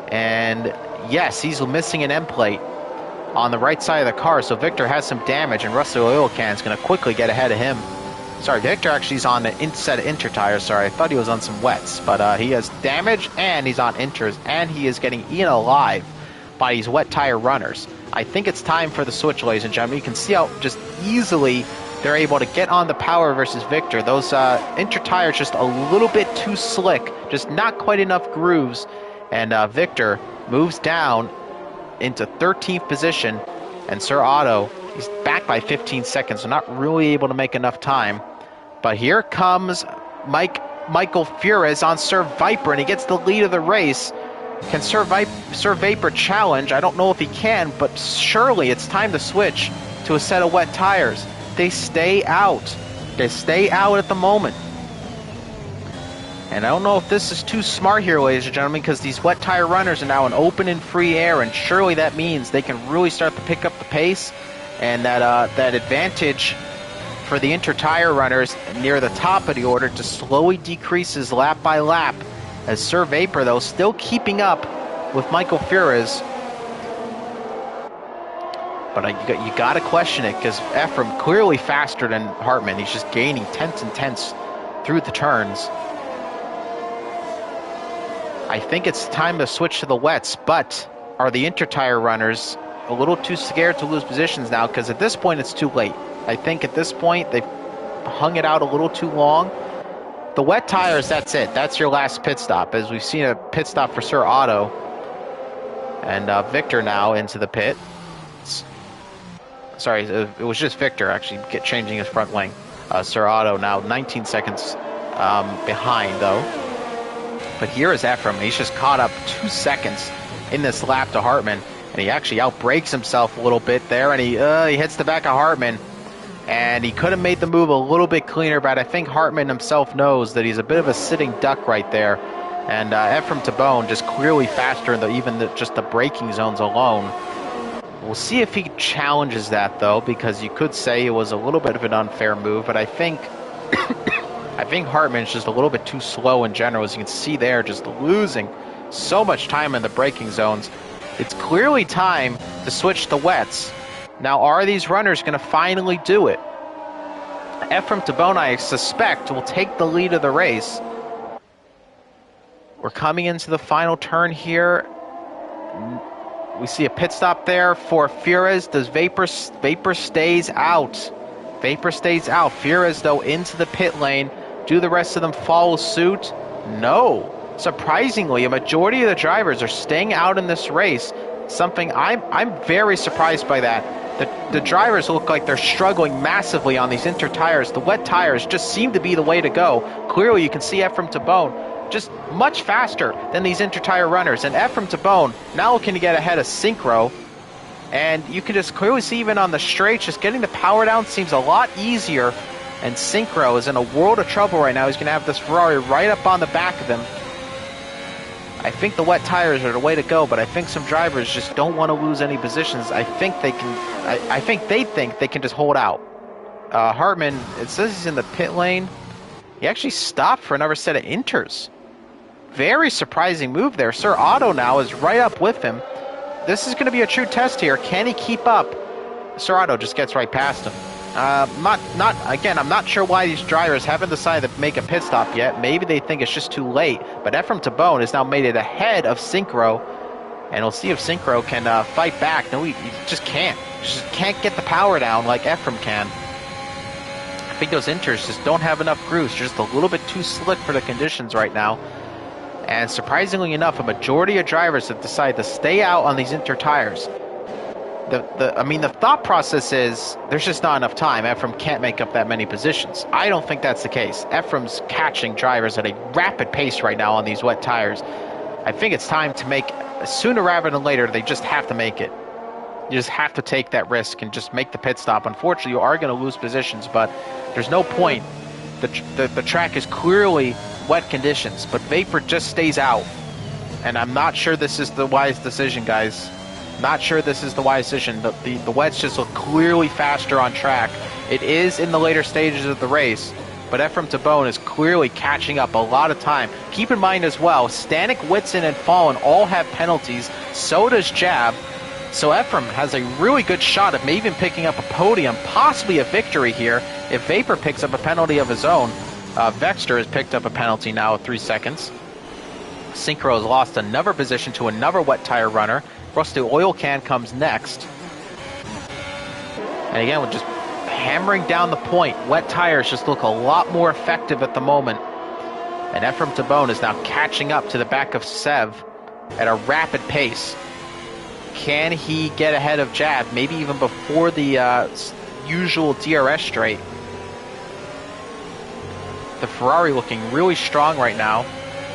And yes, he's missing an end plate on the right side of the car, so Victor has some damage, and Rusty Oil Can is going to quickly get ahead of him. Sorry, Victor actually is on the set of inter tires. Sorry, I thought he was on some wets, but he has damage, and he's on inters, and he is getting eaten alive by these wet tire runners. I think it's time for the switch, ladies and gentlemen. You can see how just easily they're able to get on the power versus Victor. Those inter tires just a little bit too slick, just not quite enough grooves, and Victor moves down into 13th position, and Sir Otto, he's back by 15 seconds, so not really able to make enough time. But here comes Michael Fures on Sir Viper, and he gets the lead of the race. Can Sir Viper challenge? I don't know if he can, but surely it's time to switch to a set of wet tires. They stay out. They stay out at the moment. And I don't know if this is too smart here, ladies and gentlemen, because these wet tire runners are now in open and free air, and surely that means they can really start to pick up the pace, and that advantage for the inter-tire runners near the top of the order to slowly decreases lap by lap, as Sir Vapor, though, still keeping up with Michael Fures. But you got to question it, because Ephraim clearly faster than Hartman. He's just gaining tenths and tenths through the turns. I think it's time to switch to the wets, but are the inter-tire runners a little too scared to lose positions now? Because at this point, it's too late. I think at this point, they've hung it out a little too long. The wet tires, that's it. That's your last pit stop, as we've seen a pit stop for Sir Otto. And Victor now into the pit. Sorry, it was just Victor actually changing his front wing. Sir Otto now 19 seconds behind, though. But here is Ephraim. He's just caught up 2 seconds in this lap to Hartman, and he actually outbrakes himself a little bit there, and he hits the back of Hartman, and he could have made the move a little bit cleaner, but I think Hartman himself knows that he's a bit of a sitting duck right there, and Ephraim Tabone just clearly faster in just the braking zones alone. We'll see if he challenges that, though, because you could say it was a little bit of an unfair move, but I think Hartman's just a little bit too slow in general, as you can see there, just losing so much time in the braking zones. It's clearly time to switch to wets. Now, are these runners going to finally do it? Ephraim Tabone, I suspect, will take the lead of the race. We're coming into the final turn here. We see a pit stop there for Fures. Does Vapor stays out? Vapor stays out. Fures, though, into the pit lane. Do the rest of them follow suit? No. Surprisingly, a majority of the drivers are staying out in this race. Something I'm very surprised by that. The drivers look like they're struggling massively on these inter tires. The wet tires just seem to be the way to go. Clearly, you can see Ephraim Tabone just much faster than these inter tire runners. And Ephraim Tabone now looking to get ahead of Synchro. And you can just clearly see even on the straights, just getting the power down seems a lot easier. And Synchro is in a world of trouble right now. He's going to have this Ferrari right up on the back of him. I think the wet tires are the way to go, but I think some drivers just don't want to lose any positions. I think they think they can just hold out. Hartman, it says he's in the pit lane. He actually stopped for another set of inters. Very surprising move there. Sir Otto now is right up with him. This is going to be a true test here. Can he keep up? Sir Otto just gets right past him. I'm not sure why these drivers haven't decided to make a pit stop yet. Maybe they think it's just too late. But Ephraim Tabone has now made it ahead of Synchro. And we'll see if Synchro can fight back. No, he just can't. Just can't get the power down like Ephraim can. I think those inters just don't have enough grooves. Just a little bit too slick for the conditions right now. And surprisingly enough, a majority of drivers have decided to stay out on these inter tires. The thought process is there's just not enough time. Ephraim can't make up that many positions. I don't think that's the case. Ephraim's catching drivers at a rapid pace right now on these wet tires. I think it's time to make, sooner rather than later, they just have to make it. You just have to take that risk and just make the pit stop. Unfortunately, you are going to lose positions, but there's no point. The track is clearly wet conditions, but Vapor just stays out. And I'm not sure this is the wise decision, guys. Not sure this is the wise decision. The wets just look clearly faster on track. It is in the later stages of the race, but Ephraim Tabone is clearly catching up a lot of time. Keep in mind as well, Stanek, Whitson, and Fallen all have penalties. So does Jab. So Ephraim has a really good shot at maybe even picking up a podium, possibly a victory here, if Vapor picks up a penalty of his own. Vexter has picked up a penalty now at 3 seconds. Synchro has lost another position to another wet tire runner. Rusty Oil Can comes next. And again, we're just hammering down the point. Wet tires just look a lot more effective at the moment. And Ephraim Tabone is now catching up to the back of Sev at a rapid pace. Can he get ahead of Jab, maybe even before the usual DRS straight? The Ferrari looking really strong right now.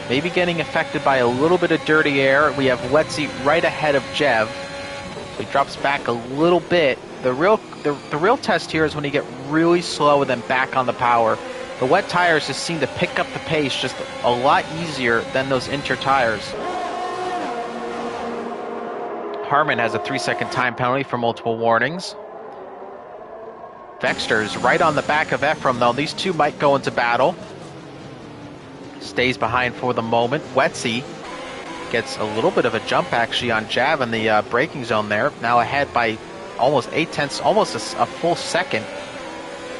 Maybe getting affected by a little bit of dirty air. We have Wetzy right ahead of Jev. So he drops back a little bit. The real test here is when you get really slow and then back on the power. The wet tires just seem to pick up the pace just a lot easier than those inter tires. Harmon has a 3-second time penalty for multiple warnings. Vexter's right on the back of Ephraim, though. These two might go into battle. Stays behind for the moment. Wetsy gets a little bit of a jump, actually, on Jav in the braking zone there. Now ahead by almost 0.8, almost a full second.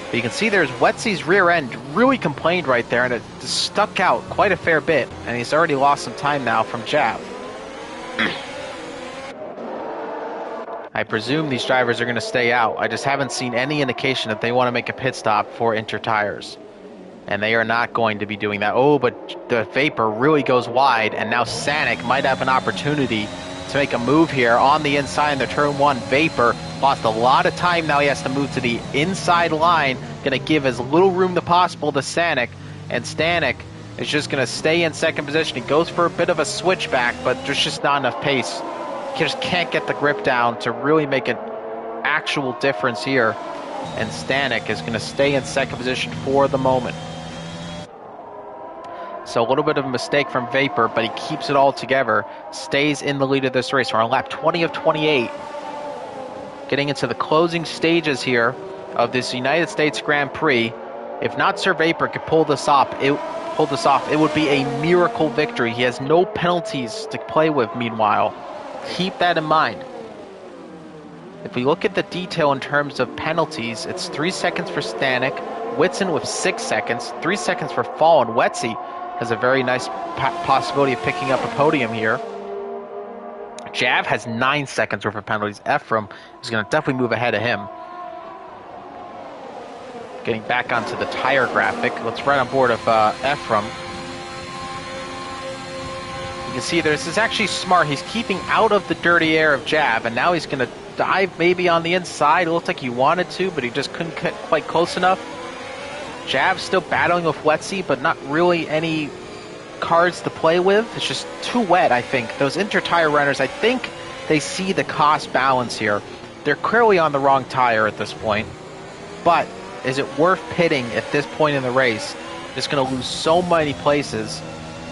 But you can see there's Wetsy's rear end really complained right there, and it stuck out quite a fair bit. And he's already lost some time now from Jav. I presume these drivers are going to stay out. I just haven't seen any indication that they want to make a pit stop for inter tires. And they are not going to be doing that. Oh, but the Vapor really goes wide, and now Sanic might have an opportunity to make a move here on the inside in the turn one. Vapor lost a lot of time. Now he has to move to the inside line. Going to give as little room as possible to Sanic. And Stanek is just going to stay in second position. He goes for a bit of a switchback, but there's just not enough pace. He just can't get the grip down to really make an actual difference here. And Stanek is going to stay in second position for the moment. So a little bit of a mistake from Vapor, but he keeps it all together. Stays in the lead of this race. We're on lap 20 of 28. Getting into the closing stages here of this United States Grand Prix. If not Sir Vapor could pull this off, it would be a miracle victory. He has no penalties to play with, meanwhile. Keep that in mind. If we look at the detail in terms of penalties, it's 3 seconds for Stanek, Whitson with 6 seconds, 3 seconds for Fallen. Wetsy has a very nice possibility of picking up a podium here. Jav has 9 seconds worth of penalties. Ephraim is going to definitely move ahead of him. Getting back onto the tire graphic. Let's right on board of Ephraim. You can see this is actually smart. He's keeping out of the dirty air of Jav, and now he's going to dive maybe on the inside. It looked like he wanted to, but he just couldn't get quite close enough. Jav's still battling with Wetsy, but not really any cards to play with. It's just too wet, I think. Those inter-tire runners, I think they see the cost balance here. They're clearly on the wrong tire at this point. But is it worth pitting at this point in the race? Just going to lose so many places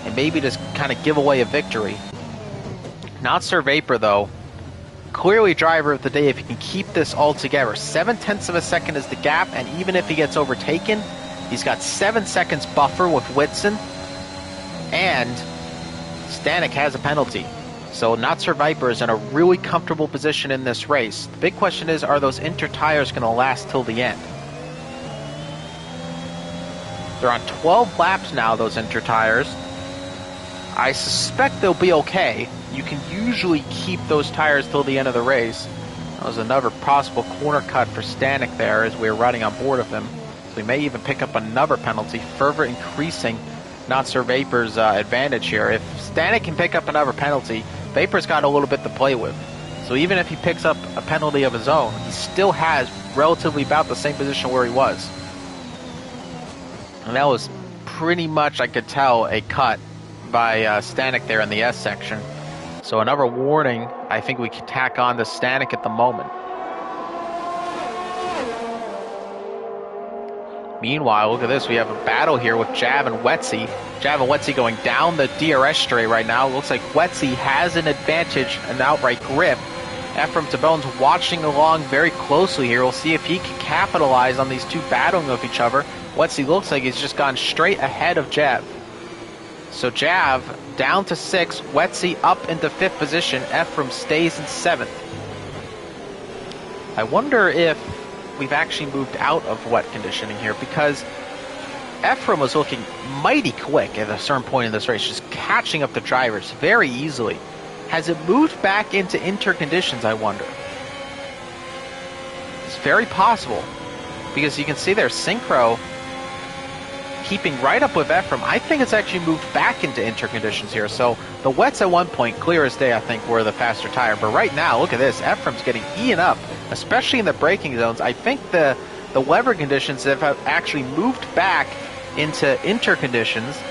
and maybe just kind of give away a victory. Not Sir Vapor, though. Clearly driver of the day if he can keep this all together. 0.7 of a second is the gap, and even if he gets overtaken, he's got 7 seconds buffer with Whitson, and Stanek has a penalty. So Not Sir Viper is in a really comfortable position in this race. The big question is, are those inter tires going to last till the end? They're on 12 laps now, those inter tires. I suspect they'll be okay. You can usually keep those tires till the end of the race. That was another possible corner cut for Stanek there as we were riding on board of him. So we may even pick up another penalty, further increasing Not Sir Vapor's advantage here. If Stanek can pick up another penalty, Vapor's got a little bit to play with. So even if he picks up a penalty of his own, he still has relatively about the same position where he was. And that was pretty much, I could tell, a cut by Stanek there in the S section. So another warning I think we can tack on to Stanek at the moment. Meanwhile, look at this. We have a battle here with Jav and Wetsy. Jav and Wetsy going down the DRS straight right now. It looks like Wetsy has an advantage, an outright grip. Ephraim Tabone's watching along very closely here. We'll see if he can capitalize on these two battling with each other. Wetsy looks like he's just gone straight ahead of Jav. So Jav down to 6th, Wetsy up into 5th position. Ephraim stays in 7th. I wonder if we've actually moved out of wet conditioning here, because Ephraim was looking mighty quick at a certain point in this race, just catching up the drivers very easily. Has it moved back into interconditions, I wonder? It's very possible, because you can see there Synchro keeping right up with Ephraim. I think it's actually moved back into interconditions here. So the wets at one point, clear as day, I think, were the faster tire. But right now, look at this. Ephraim's getting eaten up, especially in the braking zones. I think the weather conditions have actually moved back into interconditions.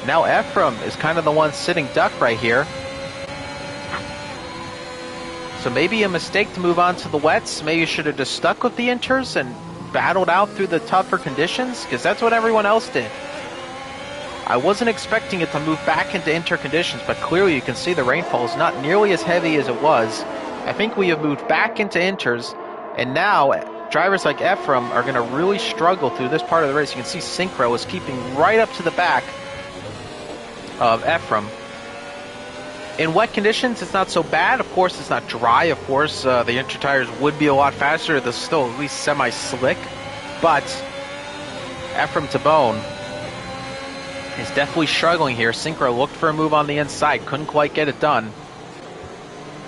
Now Ephraim is kind of the one sitting duck right here. So maybe a mistake to move on to the wets. Maybe you should have just stuck with the inters and battled out through the tougher conditions, because that's what everyone else did. I wasn't expecting it to move back into interconditions, but clearly you can see the rainfall is not nearly as heavy as it was. I think we have moved back into inters, and now drivers like Ephraim are going to really struggle through this part of the race. You can see Synchro is keeping right up to the back of Ephraim. In wet conditions, it's not so bad. Of course, it's not dry. Of course, the inter tires would be a lot faster. They're still at least semi-slick. But Ephraim Tabone is definitely struggling here. Synchro looked for a move on the inside. Couldn't quite get it done.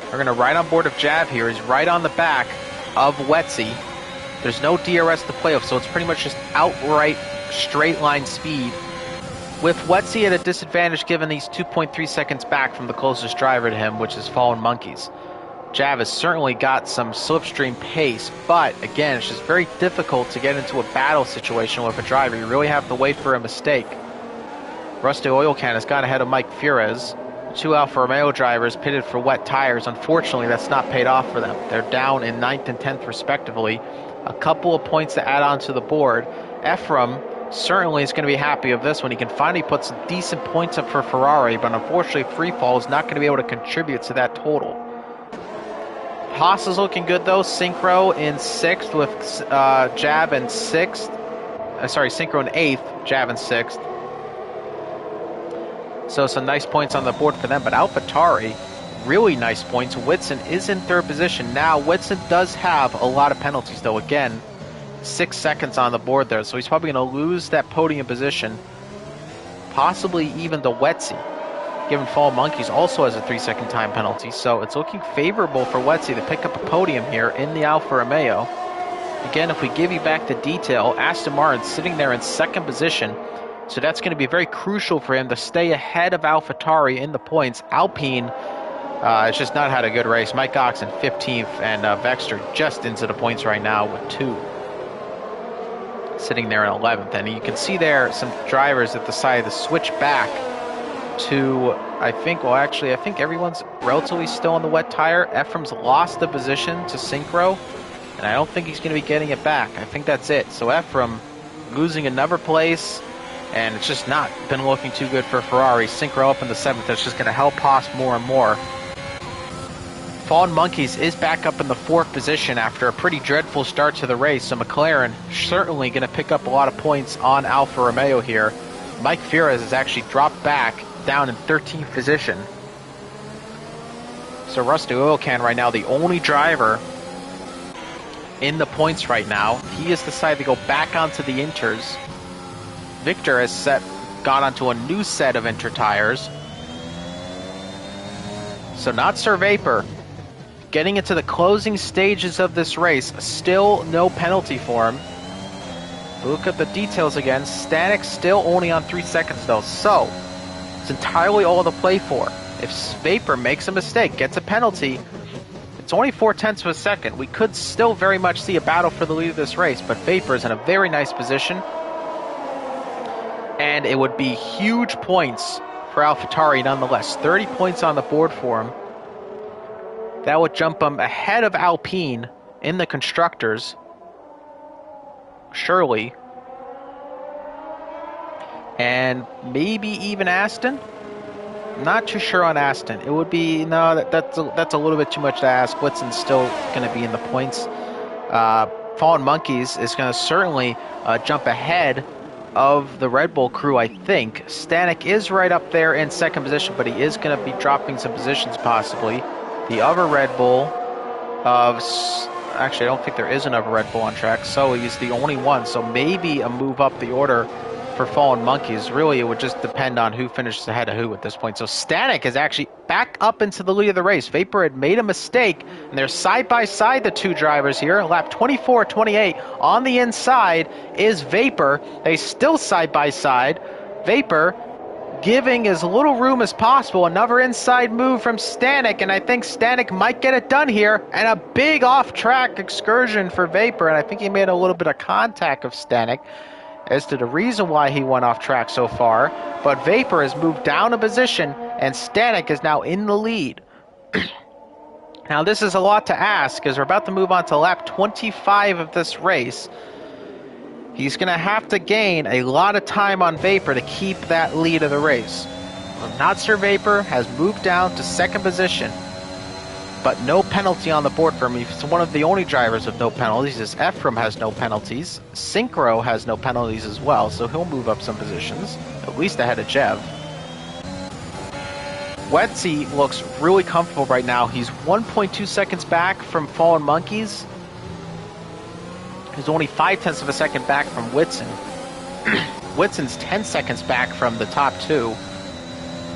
We're going to ride on board of Jav here. He's right on the back of Wetsy. There's no DRS to play with, so it's pretty much just outright straight line speed, with Wetsy at a disadvantage given he's 2.3 seconds back from the closest driver to him, which is Fallen Monkeys. Jav has certainly got some slipstream pace, but again, it's just very difficult to get into a battle situation with a driver. You really have to wait for a mistake. Rusty Oil Can has gone ahead of Mike Fures. Two Alfa Romeo drivers pitted for wet tires. Unfortunately, that's not paid off for them. They're down in 9th and 10th respectively. A couple of points to add on to the board. Ephraim certainly is going to be happy of this one. He can finally put some decent points up for Ferrari, but unfortunately free fall is not going to be able to contribute to that total. Haas is looking good though. Synchro in 6th with Jav in 6th. Synchro in 8th, Jav in 6th. So some nice points on the board for them, but AlphaTauri, really nice points. Whitson is in 3rd position. Now, Whitson does have a lot of penalties though. Again, 6 seconds on the board there, so he's probably going to lose that podium position, possibly even to Wetsy, given Fall Monkeys also has a 3-second time penalty. So it's looking favorable for Wetsy to pick up a podium here in the Alfa Romeo. Again, if we give you back the detail, Aston Martin sitting there in 2nd position, so that's going to be very crucial for him to stay ahead of AlphaTauri in the points. Alpine has just not had a good race. Mike Oxen 15th, and Vexter just into the points right now with 2. Sitting there in 11th, and you can see there some drivers that decided to switch back to, I think everyone's relatively still on the wet tire. Ephraim's lost the position to Synchro, and I don't think he's going to be getting it back. I think that's it. So Ephraim losing another place, and it's just not been looking too good for Ferrari. Synchro up in the 7th. That's just going to help Haas more and more. Fallen Monkeys is back up in the 4th position after a pretty dreadful start to the race, so McLaren certainly going to pick up a lot of points on Alfa Romeo here. Mike Fures has actually dropped back down in 13th position. So Rusty Oil Can right now, the only driver in the points right now. He has decided to go back onto the inters. Victor has gone onto a new set of inter tires. So not Sir Vapor. Getting into the closing stages of this race, still no penalty for him. Look at the details again. Stanek still only on 3 seconds though, so it's entirely all to play for. If Vapor makes a mistake, gets a penalty, it's only 0.4 of a second. We could still very much see a battle for the lead of this race, but Vapor is in a very nice position, and it would be huge points for AlphaTauri nonetheless. 30 points on the board for him. That would jump him ahead of Alpine in the Constructors. Surely. And maybe even Aston? Not too sure on Aston. It would be, no, that's a little bit too much to ask. Whitson's still going to be in the points. Fallen Monkeys is going to certainly jump ahead of the Red Bull crew, I think. Stanek is right up there in second position, but he is going to be dropping some positions possibly. The other Red Bull actually, I don't think there is another Red Bull on track, so he's the only one. So maybe a move up the order for Fallen Monkeys. Really, it would just depend on who finishes ahead of who at this point. So Stanek is actually back up into the lead of the race. Vapor had made a mistake, and they're side by side, the two drivers here. Lap 24-28 on the inside is Vapor. They still side by side. Vapor giving as little room as possible. Another inside move from Stanek, and I think Stanek might get it done here. And a big off-track excursion for Vapor, and I think he made a little bit of contact of Stanek as to the reason why he went off track so far. But Vapor has moved down a position, and Stanek is now in the lead. Now, this is a lot to ask, as we're about to move on to lap 25 of this race. He's going to have to gain a lot of time on Vapor to keep that lead of the race. Not Sir Vapor has moved down to second position, but no penalty on the board for him. He's one of the only drivers with no penalties, as Ephraim has no penalties. Synchro has no penalties as well, so he'll move up some positions, at least ahead of Jev. Wetsy looks really comfortable right now. He's 1.2 seconds back from Fallen Monkeys. He's only 0.5 of a second back from Whitson. Whitson's 10 seconds back from the top two.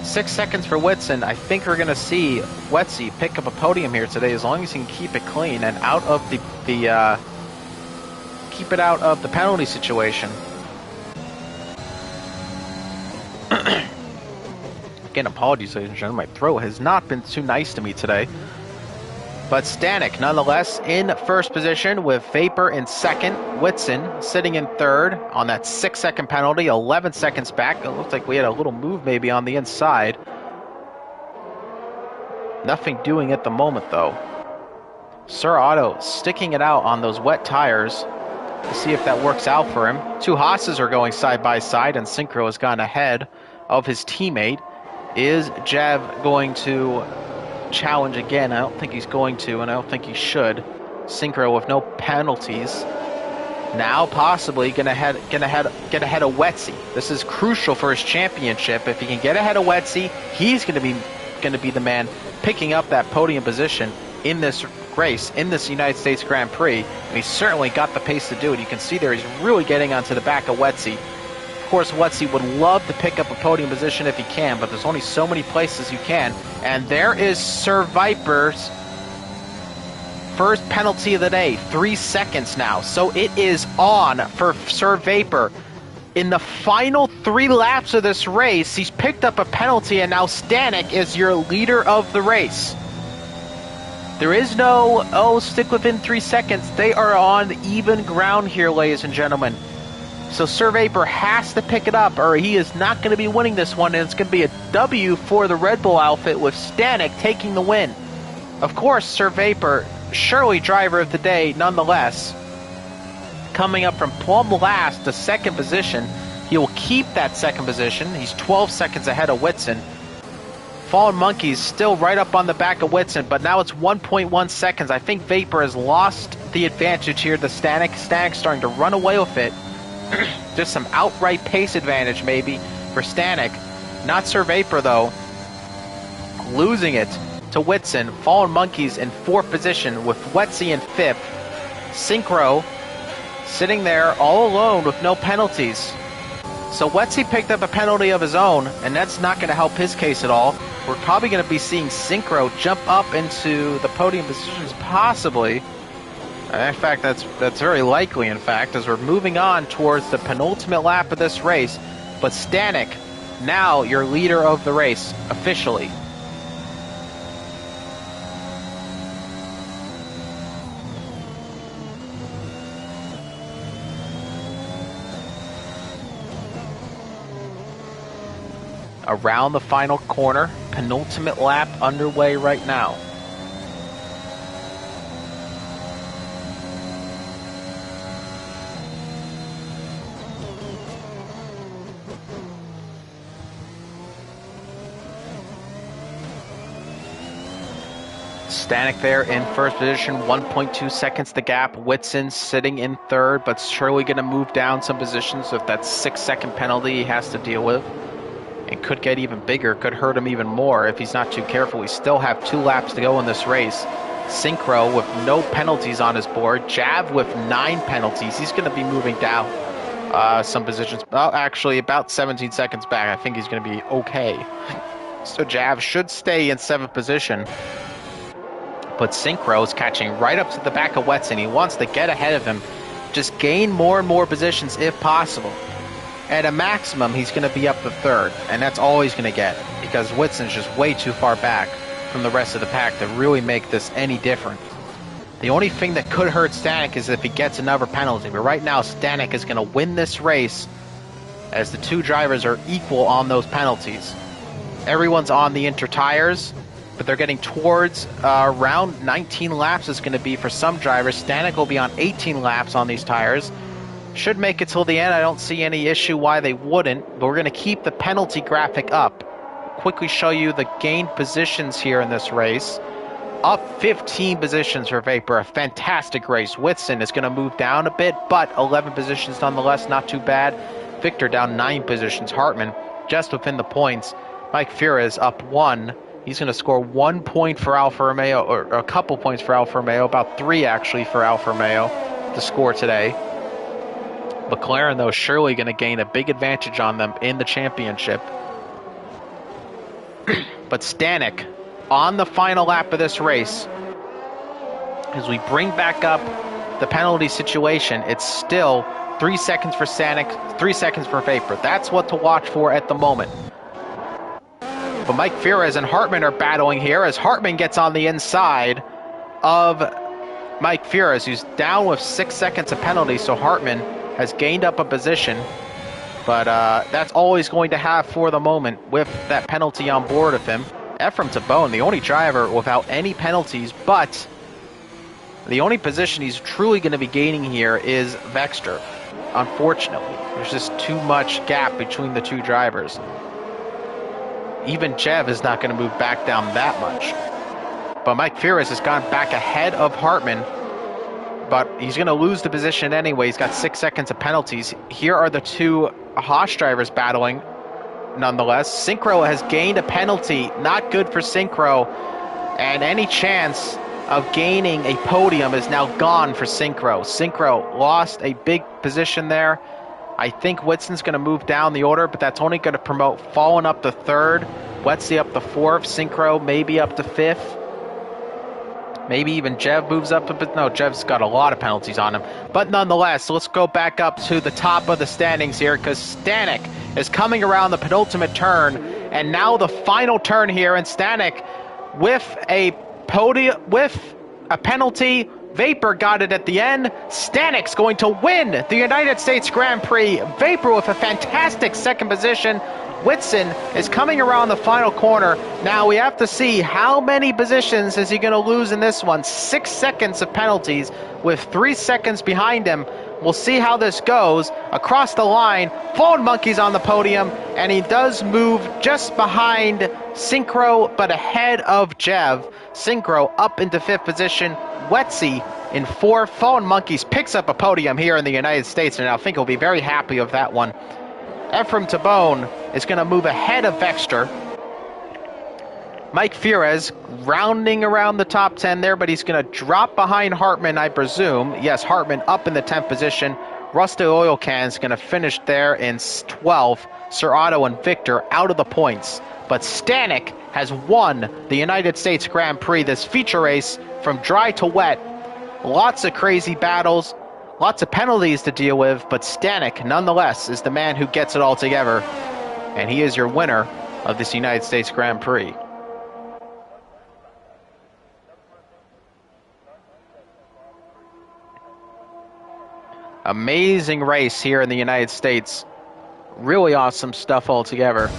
6 seconds for Whitson. I think we're going to see Wetsy pick up a podium here today, as long as he can keep it clean and out of keep it out of the penalty situation. Again, apologies, ladies and gentlemen. My throat has not been too nice to me today. But Stanek, nonetheless, in first position with Vapor in second. Whitson sitting in third on that 6-second penalty, 11 seconds back. It looked like we had a little move maybe on the inside. Nothing doing at the moment, though. Sir Otto sticking it out on those wet tires to see if that works out for him. Two Haas's are going side by side, and Synchro has gone ahead of his teammate. Is Jev going to challenge again? I don't think he's going to, and I don't think he should. Synchro with no penalties. Now possibly gonna get ahead of Wetsy. This is crucial for his championship. If he can get ahead of Wetsy, he's gonna be the man picking up that podium position in this race, in this United States Grand Prix. And he's certainly got the pace to do it. You can see there he's really getting onto the back of Wetsy. Of course, Wetsy would love to pick up a podium position if he can, but there's only so many places you can. And there is Sir Viper's first penalty of the day, 3 seconds now. So it is on for Sir Vapor. In the final 3 laps of this race, he's picked up a penalty, and now Stanek is your leader of the race. There is no, oh, stick within 3 seconds. They are on even ground here, ladies and gentlemen. So Sir Vapor has to pick it up, or he is not going to be winning this one, and it's going to be a W for the Red Bull outfit with Stanek taking the win. Of course, Sir Vapor, surely driver of the day nonetheless. Coming up from plumb last to second position. He will keep that second position. He's 12 seconds ahead of Whitson. Fallen Monkeys still right up on the back of Whitson, but now it's 1.1 seconds. I think Vapor has lost the advantage here to Stanek. Stanek's starting to run away with it. Just some outright pace advantage maybe for Stanek. Not Sir Vapor though. Losing it to Whitson. Fallen Monkeys in 4th position with Wetsy in 5th. Synchro sitting there all alone with no penalties. So Wetsy picked up a penalty of his own, and that's not going to help his case at all. We're probably going to be seeing Synchro jump up into the podium positions possibly. In fact, that's very likely, in fact, as we're moving on towards the penultimate lap of this race. But Stanek, now your leader of the race, officially. Around the final corner, penultimate lap underway right now. Stanek there in first position, 1.2 seconds the gap. Whitson sitting in third, but surely going to move down some positions with that 6-second penalty he has to deal with. It could get even bigger, could hurt him even more if he's not too careful. We still have 2 laps to go in this race. Synchro with no penalties on his board. Jav with 9 penalties. He's going to be moving down some positions. Well, actually, about 17 seconds back. I think he's going to be okay. So Jav should stay in 7th position. But Synchro is catching right up to the back of Wetson. He wants to get ahead of him. Just gain more and more positions if possible. At a maximum, he's going to be up to 3rd. And that's all he's going to get. Because Whitson's just way too far back from the rest of the pack to really make this any different. The only thing that could hurt Stanek is if he gets another penalty. But right now, Stanek is going to win this race as the 2 drivers are equal on those penalties. Everyone's on the inter tires, but they're getting towards around 19 laps is going to be for some drivers. Stanek will be on 18 laps on these tires. Should make it till the end. I don't see any issue why they wouldn't, but we're going to keep the penalty graphic up. Quickly show you the gained positions here in this race. Up 15 positions for Vapor. A fantastic race. Whitson is going to move down a bit, but 11 positions nonetheless, not too bad. Victor down 9 positions. Hartman just within the points. Mike Fures up 1. He's going to score 1 point for Alfa Romeo, or a couple points for Alfa Romeo, about 3 actually for Alfa Romeo to score today. McLaren, though, surely going to gain a big advantage on them in the championship. But Stanek, on the final lap of this race, as we bring back up the penalty situation, it's still 3 seconds for Stanek, 3 seconds for Vapor. That's what to watch for at the moment. But Mike Fures and Hartman are battling here as Hartman gets on the inside of Mike Fures, who's down with 6 seconds of penalty, so Hartman has gained up a position. But that's all he's going to have for the moment with that penalty on board of him. Ephraim Tabone, the only driver without any penalties, but the only position he's truly going to be gaining here is Vexter. Unfortunately, there's just too much gap between the 2 drivers. Even Jev is not going to move back down that much. But Mike Fures has gone back ahead of Hartman, but he's going to lose the position anyway. He's got 6 seconds of penalties. Here are the 2 Haas drivers battling, nonetheless. Synchro has gained a penalty. Not good for Synchro. And any chance of gaining a podium is now gone for Synchro. Synchro lost a big position there. I think Whitson's going to move down the order, but that's only going to promote Fallen up to 3rd, Wetsy up to 4th, Synchro maybe up to 5th. Maybe even Jev moves up a bit. No, Jev's got a lot of penalties on him. But nonetheless, let's go back up to the top of the standings here, because Stanek is coming around the penultimate turn. And now the final turn here, and Stanek with a podium, with a penalty. Vapor got it at the end. Stanek's going to win the United States Grand Prix. Vapor with a fantastic 2nd position. Whitson is coming around the final corner. Now we have to see how many positions is he going to lose in this one. 6 seconds of penalties with 3 seconds behind him. We'll see how this goes. Across the line, Fallen Monkey's on the podium, and he does move just behind Synchro, but ahead of Jev. Synchro up into 5th position. Wetsy in 4th. Fallen Monkeys picks up a podium here in the United States, and I think he'll be very happy with that one. Ephraim Tabone is going to move ahead of Vexter. Mike Fures rounding around the top 10 there, but he's going to drop behind Hartman, I presume. Yes, Hartman up in the 10th position. Rusty Oil Can's going to finish there in 12th. Sir Otto and Victor out of the points. But Stanek has won the United States Grand Prix, this feature race from dry to wet. Lots of crazy battles. Lots of penalties to deal with, but Stanek, nonetheless, is the man who gets it all together. And he is your winner of this United States Grand Prix. Amazing race here in the United States. Really awesome stuff altogether.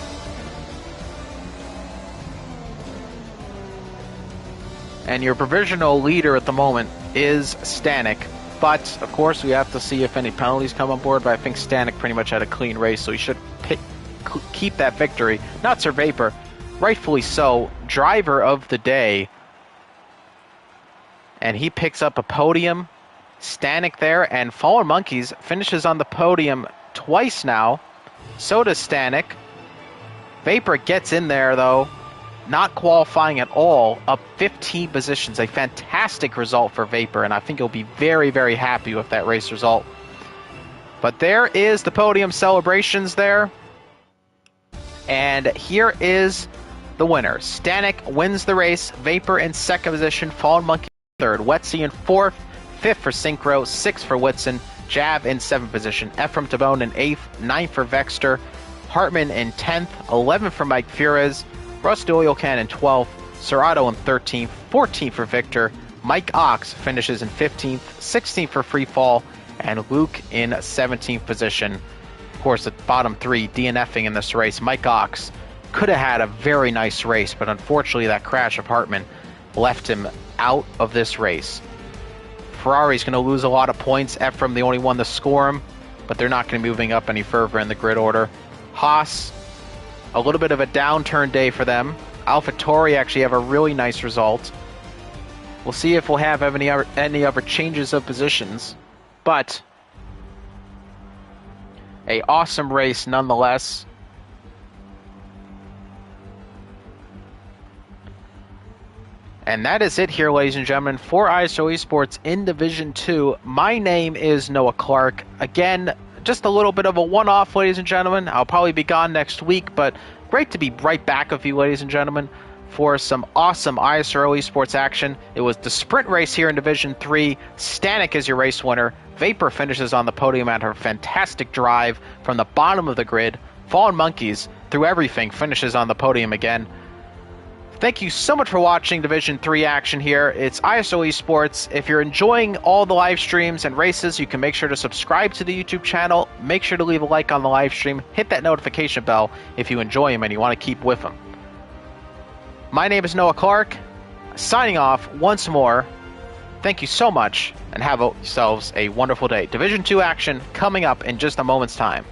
And your provisional leader at the moment is Stanek. But, of course, we have to see if any penalties come on board. But I think Stanek pretty much had a clean race, so he should keep that victory. Not Sir Vapor. Rightfully so. Driver of the day. And he picks up a podium. Stanek there, and Fallen Monkeys finishes on the podium twice now. So does Stanek. Vapor gets in there, though, not qualifying at all, up 15 positions. A fantastic result for Vapor, and I think he'll be very, very happy with that race result. But there is the podium celebrations there. And here is the winner. Stanek wins the race. Vapor in second position. Fallen Monkey in third. Wetsy in fourth. Fifth for Synchro. Sixth for Whitson. Jav in seventh position. Ephraim Tabone in eighth. Ninth for Vexter. Hartman in 10th. 11th for Mike Fures. Russ Doylecan in 12th. Serato in 13th. 14th for Victor. Mike Ox finishes in 15th. 16th for Freefall. And Luke in 17th position. Of course, the bottom three DNFing in this race. Mike Ox could have had a very nice race, but unfortunately that crash of Hartman left him out of this race. Ferrari's going to lose a lot of points. Ephraim, the only one to score him, but they're not going to be moving up any further in the grid order. Haas, a little bit of a downturn day for them. AlphaTauri actually have a really nice result. We'll see if we'll have any other changes of positions, but a awesome race nonetheless. And that is it here, ladies and gentlemen, for ISRL Esports in Division 2. My name is Noah Clark. Again, just a little bit of a one-off, ladies and gentlemen. I'll probably be gone next week, but great to be right back with you, ladies and gentlemen, for some awesome ISRL Esports action. It was the sprint race here in Division 3. Stanek is your race winner. Vapor finishes on the podium at her fantastic drive from the bottom of the grid. Fallen Monkeys, through everything, finishes on the podium again. Thank you so much for watching Division 3 action here. It's ISRL Esports. If you're enjoying all the live streams and races, you can make sure to subscribe to the YouTube channel. Make sure to leave a like on the live stream. Hit that notification bell if you enjoy them and you want to keep with them. My name is Noah Clark, signing off once more. Thank you so much, and have yourselves a wonderful day. Division 2 action coming up in just a moment's time.